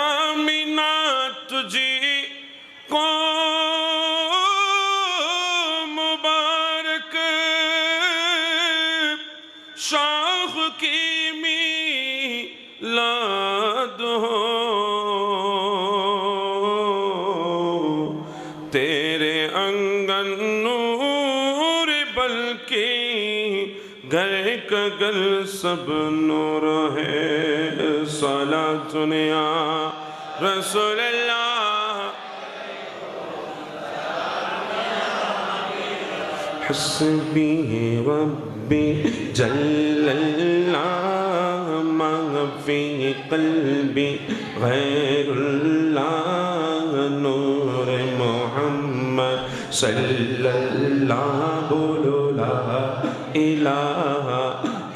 আমিনা তুঝি কো মুবারক শাহ কি মিলাদ হো, तेरे अंगन नूर बल्कि घर का घर सब नूर है। सलातुन या रसूलल्लाह हस्बी रब्बी जल्लल्लाह मा फी क़ल्बी गैरुल्लाह नूर मोहम्मद सल्लल्लाहु ला इलाहा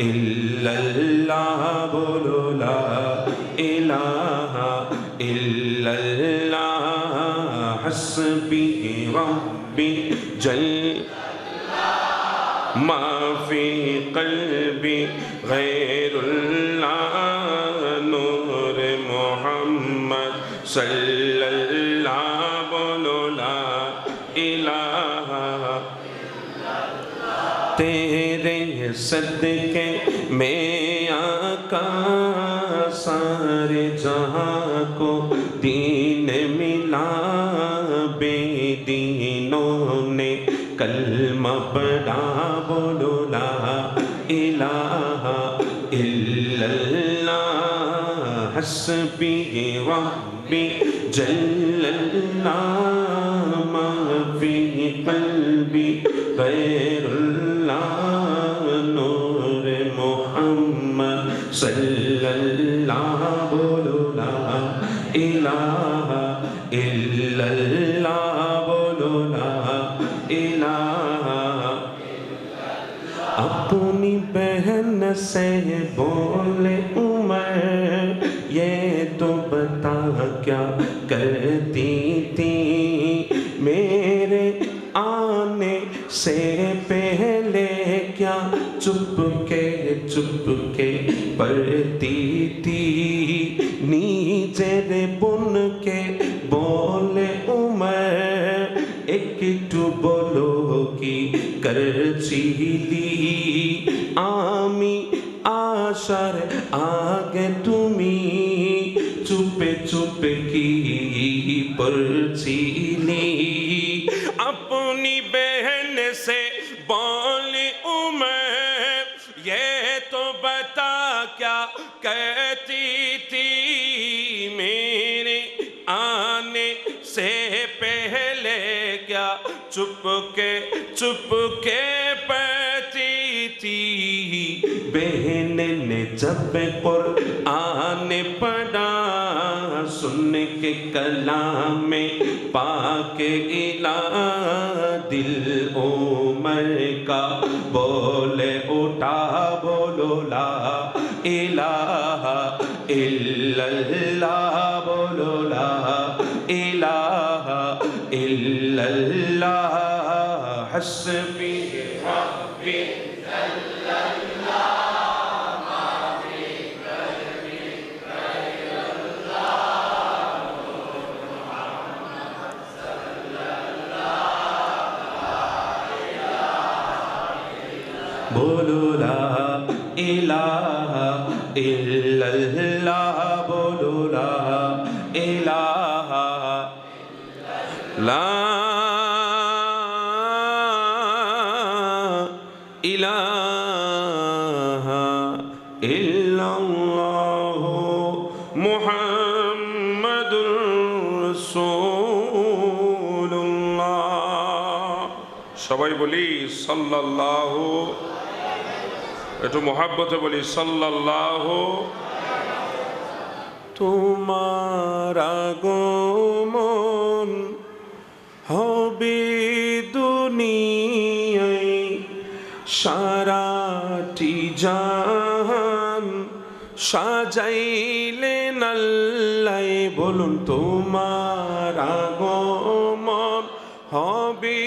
इल्लल्लाह बोलो ला इलाहा इल्लल्लाह हस्बी रब्बी जल मा फी क़ल्बी गैरुल्लाह नूर मोहम्मद सल्लल्लाहु बोलो ला इलाहा। तेरे सदके में आका सारे जहां को दीन मिला, बेदीनों ने कलमा पढ़ा बोलो ला इलाहा इल्लल्लाह हस्बी रब्बी जल्लल्लाह मा फी क़ल्बी गैरुल्लाह नूर मोहम्मद सल्लल्लाहु बोलो ला इलाहा इल्लल्लाह बोलो ला इलाहा। अपनी बहन से बोले उमर ये तो बता क्या करती थी मेरे आने से पहले क्या चुपके पढ़ती थी नीचे रे बुन के बोले उमर একটু বলো কি করছিলি আমি আসার আগে তুমি চুপে চুপে কি পড়ছিলি अपनी बहन से बोले उमर ये तो बता क्या कहती थी मेरे आने से पहले क्या चुपके पढ़ती थी बहन ने जब कुरान पढ़ा सुन के कलाम में पाक इला दिल उमर का बोले उठा बोलो ला इलाहा इल्लल्लाह बोलो ला इलाहा इल्लल्लाह हस्बी रब्बी बोलो ला इलाहा इल्लल्लाह बोलो ला इलाहा ला इलाहा इल्लल्लाह मुहम्मदुर রাসূলুল্লাহ সবাই বলি সাল্লাল্লাহু একটু মোহাব্বতে বলি সাল্লাল্লাহু তোমার আগমন হবে দুনিয়ায় সারাটি জাহান সাজাইলেন আল্লাহ বলুন তোমার আগমন হবে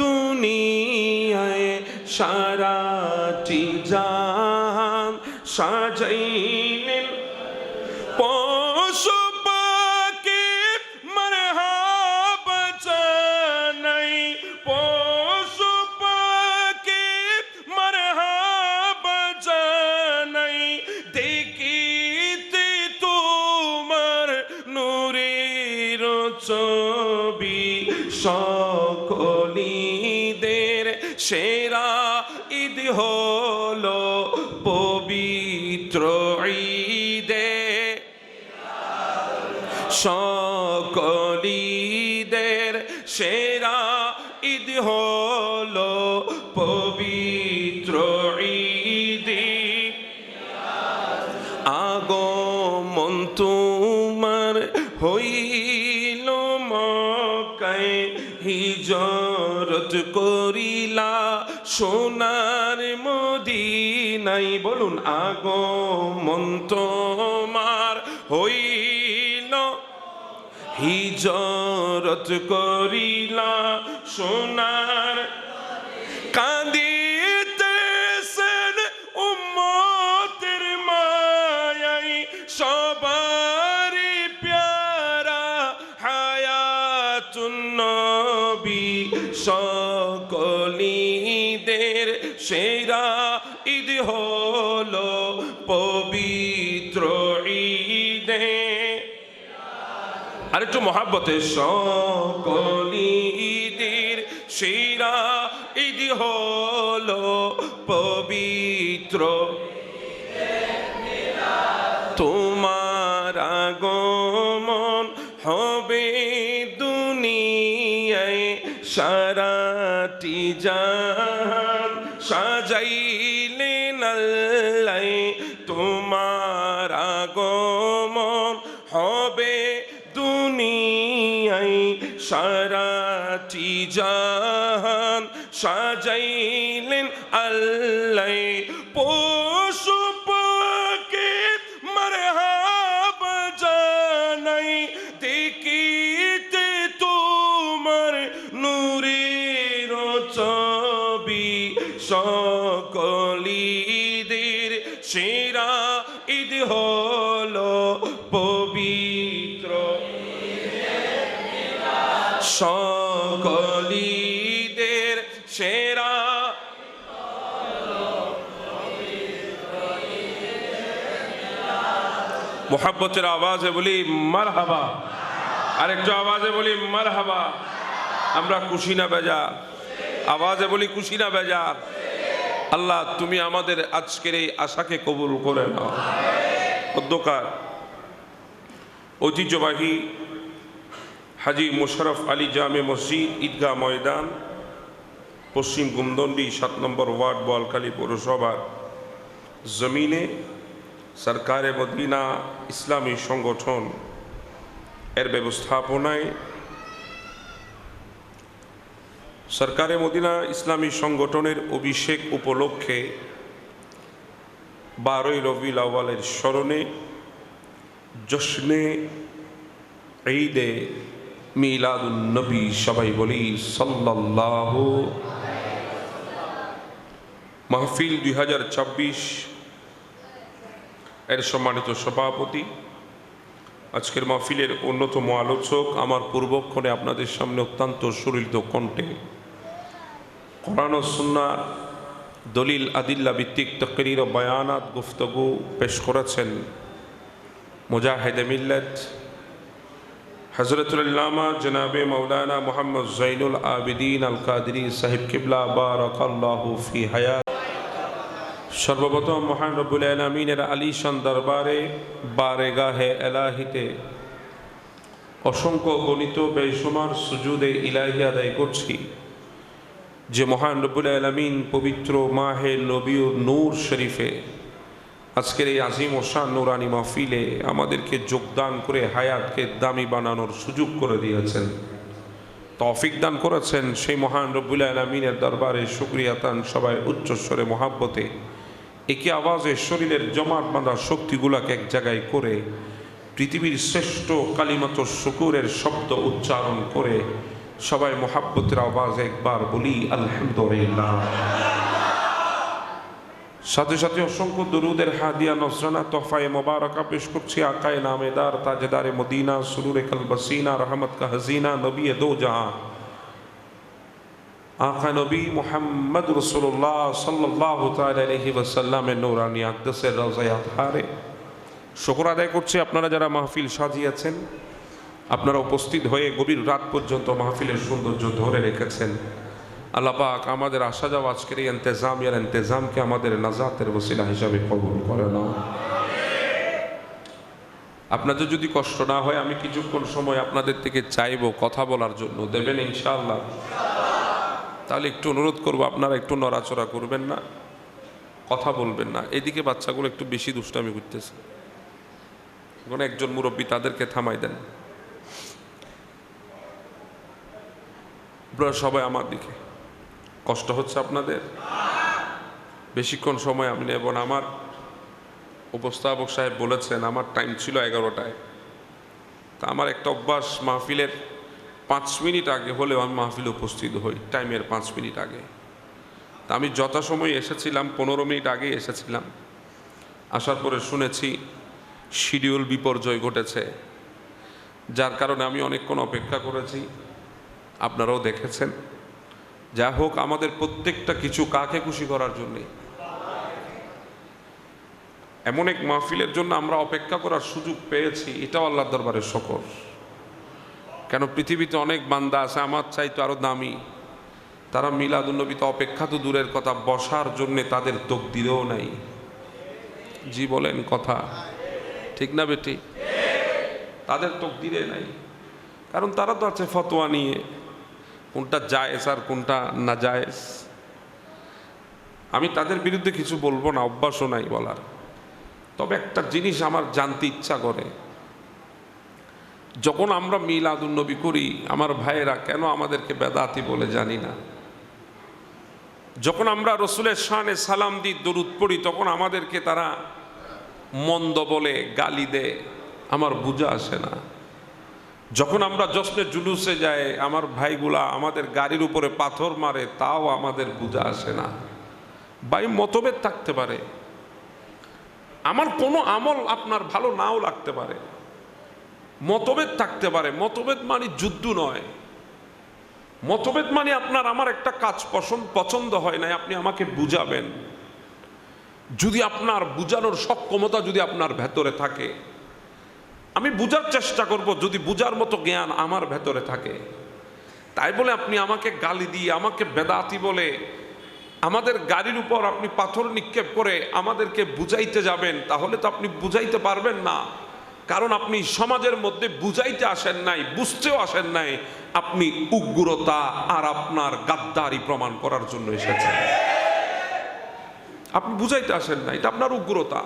দুনিয়ায় সারাটি জাহান সাজাইলেন পশু পাখি মারহাবা জানাই পশু পাখি মারহাবা জানাই দেখিতে তোমার নূরের ছবি সকলিদের সেরা ঈদ হলো পবিত্র ঈদে সকলিদের সেরা ঈদ হলো পবিত্র ঈদে আগমন তোমার হইল মক্কায় হিজরত করিলা সোনার মদিনাই বলুন আগমন তোমার হইল হিজরত করিলা সোনার কাঁদিতেছেন উম্মতের মায়াই সবারই প্যারা হায়াতুন নবী সকলিদের সেরা ঈদ হলো পবিত্র ঈদে আরেকটু মহাব্বতে সকলিদের সেরা ঈদ হলো পবিত্র তোমার আগমন হবে দুনিয়ায় সারাটি জাহান সাজাইলেন আল্লাহ তোমার আগমন হবে দুনিয়ায় সারাটি জাহান সাজাইলেন আল্লাহ সকল ঈদের সেরা ঈদ হলো পবিত্র সকল ঈদের সেরা মোহাব্বতের আওয়াজে বলি মারহাবা, আরেকটু আওয়াজে বলি মারহাবা। আমরা খুশি না বেজার? আওয়াজে বলি খুশি না বেজার? আল্লাহ তুমি আমাদের আজকের এই আশাকে কবুল করে নাও। অধ্যকার ঐতিহ্যবাহী হাজী মোশাররফ আলী জামে মসজিদ ঈদগাহ ময়দান, পশ্চিম গুমদন্ডি 7 নম্বর ওয়ার্ড, বোয়ালখালী পৌরসভার জমিনে সরকারে মদিনা ইসলামী সংগঠন এর ব্যবস্থাপনায় সরকারে মদিনা ইসলামী সংগঠনের অভিষেক উপলক্ষে 12ই রবিউল আউয়ালের স্মরণে জশ্নে ঈদে মিলাদুন নবী, সবাই বলি সাল্লাল্লাহু, মাহফিল 2026 এর সম্মানিত সভাপতি, আজকের মাহফিলের অন্যতম আলোচক, আমার পূর্বক্ষণে আপনাদের সামনে অত্যন্ত সুরিলিত কণ্ঠে কোরআন ও সুন্নাহ দলিল আদিল্লা ভিত্তিক তাকরীর ও বায়ানাত গুফতগু পেশ করেছেন মুজাহিদে মিল্লাত হযরতুল আল্লামা জনাবে মাওলানা মুহাম্মদ জৈনুল আবিদিন আল কাদরি সাহেব কিবলা বারাকাল্লাহু ফি হায়াত। সর্বপ্রথম মহান রব্বুল আলামিনের আলিশান দরবারে বারেগাহে এলাহিতে অসংখ্য গণিত বেশুমার সুজুদে ইলাহি আদায় করছি যে মহান রব্বুল আলামিন পবিত্র মাহে নবীর নূর শরীফে আজকের এই আজিম ও শান নূরানি মাহফিলে আমাদেরকে যোগদান করে হায়াতকে দামি বানানোর সুযোগ করে দিয়েছেন, তৌফিক দান করেছেন। সেই মহান রব্বুল আলামিনের দরবারে শুকরিয়া তান সবাই উচ্চস্বরে মহাব্বতে একই আওয়াজে শরীরের জমাট বাঁধা শক্তিগুলাকে এক জায়গায় করে পৃথিবীর শ্রেষ্ঠ কালিমাত শুকুরের শব্দ উচ্চারণ করে সবাই মহাব্বতের আওয়াজে একবার বলি আলহামদুলিল্লাহ। সাথে সাথে অসংখ্য দরুদের হাদিয়া নজরানা তোহফায়ে মোবারকা পেশ করছি আকায়ে নামেদার তাজেদারে মদিনা সুরুরে কলবসিনা রহমত কা হাজিনা নবী দো জাহান আকা নবী মুহাম্মদ রাসূলুল্লাহ সাল্লাল্লাহু তাআলা আলাইহি ওয়াসাল্লামের নূরানি আকদাসের রওজায়ে আতহারে শুকর আদায় করছি আপনারা যারা মাহফিল সাজিয়েছেন, আপনারা উপস্থিত হয়ে গভীর রাত পর্যন্ত মাহফিলের সৌন্দর্য ধরে রেখেছেন। আল্লাহ পাক আমাদের আসা যাওয়া আজকের এই ইন্তেজামকে আমাদের নাজাতের ওসিলা হিসাবে কবুল করে নাও। আপনাদের যদি কষ্ট না হয় আমি কিছুক্ষণ সময় আপনাদের থেকে চাইবো কথা বলার জন্য, দেবেন ইনশাআল্লাহ? তাহলে একটু অনুরোধ করবো আপনারা একটু নড়াচড়া করবেন না, কথা বলবেন না। এদিকে বাচ্চাগুলো একটু বেশি দুষ্টামি করতেছে, কোনো একজন মুরব্বী তাদেরকে থামাই দেন। আপনারা সবাই আমার দিকে, কষ্ট হচ্ছে আপনাদের? বেশিক্ষণ সময় আমি নেব না। আমার উপস্থাপক সাহেব বলেছেন আমার টাইম ছিল 11টায়, তা আমার একটা অভ্যাস মাহফিলের 5 মিনিট আগে হলেও আমি মাহফিলে উপস্থিত হই, টাইমের 5 মিনিট আগে। তা আমি যথাসময়ে এসেছিলাম, 15 মিনিট আগে এসেছিলাম। আসার পরে শুনেছি শিডিউল বিপর্যয় ঘটেছে, যার কারণে আমি অনেকক্ষণ অপেক্ষা করেছি, আপনারাও দেখেছেন। যা হোক, আমাদের প্রত্যেকটা কিছু কাকে খুশি করার জন্যে, এমন এক মাহফিলের জন্য আমরা অপেক্ষা করার সুযোগ পেয়েছি, এটাও আল্লাহর দরবারে শুকর। কেন পৃথিবীতে অনেক বান্দা আছে আমার চাইতে আরো দামি, তারা মিলাদুন নবীতে অপেক্ষা তো দূরের কথা, বসার জন্যে তাদের তকদিরেও নাই। জি বলেন কথা ঠিক না বেটি? তাদের তকদিরে নাই, কারণ তারা তো আছে ফতোয়া নিয়ে, কোনটা জায়েজ আর কোনটা না জায়েজ। আমি তাদের বিরুদ্ধে কিছু বলবো না, অভ্যাসও নাই বলার। তবে একটা জিনিস আমার জানতে ইচ্ছা করে, যখন আমরা মিলাদুন নবী করি আমার ভাইয়েরা কেন আমাদেরকে বেদাতি বলে জানি না। যখন আমরা রসুলের শানে সালাম দিই, দরুদ পড়ি, তখন আমাদেরকে তারা মন্দ বলে, গালি দেয়, আমার বুঝা আসে না। যখন আমরা জশ্নে জুলুসে যাই আমার ভাইগুলা আমাদের গাড়ির উপরে পাথর মারে, তাও আমাদের বুঝা আসে না। ভাই মতভেদ থাকতে পারে, আমার কোনো আমল আপনার ভালো নাও লাগতে পারে, মতভেদ থাকতে পারে। মতভেদ মানে যুদ্ধ নয়। মতভেদ মানে আপনার আমার একটা কাজ পছন্দ হয় না, আপনি আমাকে বুঝাবেন। যদি আপনার বুঝানোর সক্ষমতা যদি আপনার ভেতরে থাকে, আমি বুঝার চেষ্টা করব, যদি বুঝার মতো জ্ঞান আমার ভেতরে থাকে। তাই বলে আপনি আমাকে গালি দিয়ে, আমাকে বেদাতি বলে, আমাদের গাড়ির উপর আপনি পাথর নিক্ষেপ করে আমাদেরকে বুঝাইতে যাবেন, তাহলে তো আপনি বুঝাইতে পারবেন না। কারণ আপনি সমাজের মধ্যে বুঝাইতে আসেন নাই, বুঝতেও আসেন নাই, আপনি উগ্রতা আর আপনার গাদ্দারি প্রমাণ করার জন্য এসেছেন। আপনি বুঝাইতে আসেন না, এটা আপনার উগ্রতা।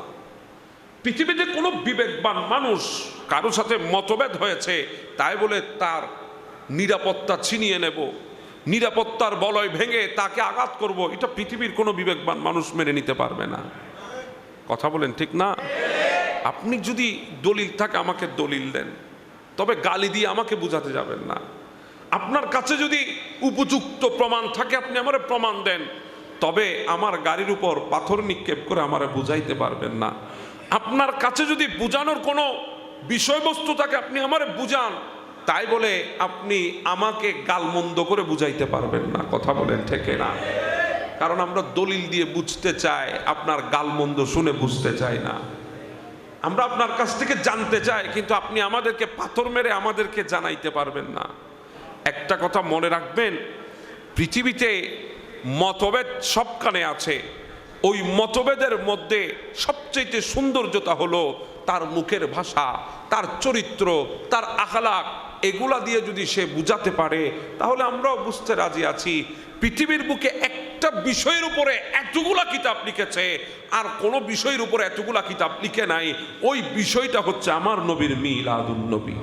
পৃথিবীতে কোনো বিবেকবান মানুষ কারো সাথে মতভেদ হয়েছে তাই বলে তার নিরাপত্তা ছিনিয়ে নেব, নিরাপত্তার বলয় ভেঙে তাকে আঘাত করব, এটা পৃথিবীর কোনো বিবেকবান মানুষ মেনে নিতে পারবে না। কথা বলেন ঠিক না? আপনি যদি দলিল থাকে আমাকে দলিল দেন, তবে গালি দিয়ে আমাকে বুঝাতে যাবেন না। আপনার কাছে যদি উপযুক্ত প্রমাণ থাকে আপনি আমারে প্রমাণ দেন, তবে আমার গাড়ির উপর পাথর নিক্ষেপ করে আমারে বুঝাইতে পারবেন না। আপনার কাছে যদি বুঝানোর কোনো বিষয়বস্তু থাকে আপনি আমারে বুঝান, তাই বলে আপনি আমাকে গালমন্দ করে বুঝাইতে পারবেন না। কথা বলেন ঠিক না? কারণ আমরা দলিল দিয়ে বুঝতে চাই, আপনার গালমন্দ শুনে বুঝতে চাই না। আমরা আপনার কাছ থেকে জানতে চাই, কিন্তু আপনি আমাদেরকে পাথর মেরে আমাদেরকে জানাইতে পারবেন না। একটা কথা মনে রাখবেন, পৃথিবীতে মতভেদ সবখানে আছে। ওই মতভেদের মধ্যে সবচেয়ে সৌন্দর্যতা হলো তার মুখের ভাষা, তার চরিত্র, তার আখলাক। এগুলা দিয়ে যদি সে বুঝাতে পারে তাহলে আমরাও বুঝতে রাজি আছি। পৃথিবীর বুকে একটা বিষয়ের উপরে এতগুলা কিতাব লিখেছে, আর কোনো বিষয়ের উপরে এতগুলা কিতাব লিখে নাই। ওই বিষয়টা হচ্ছে আমার নবীর মিলাদুন নবী।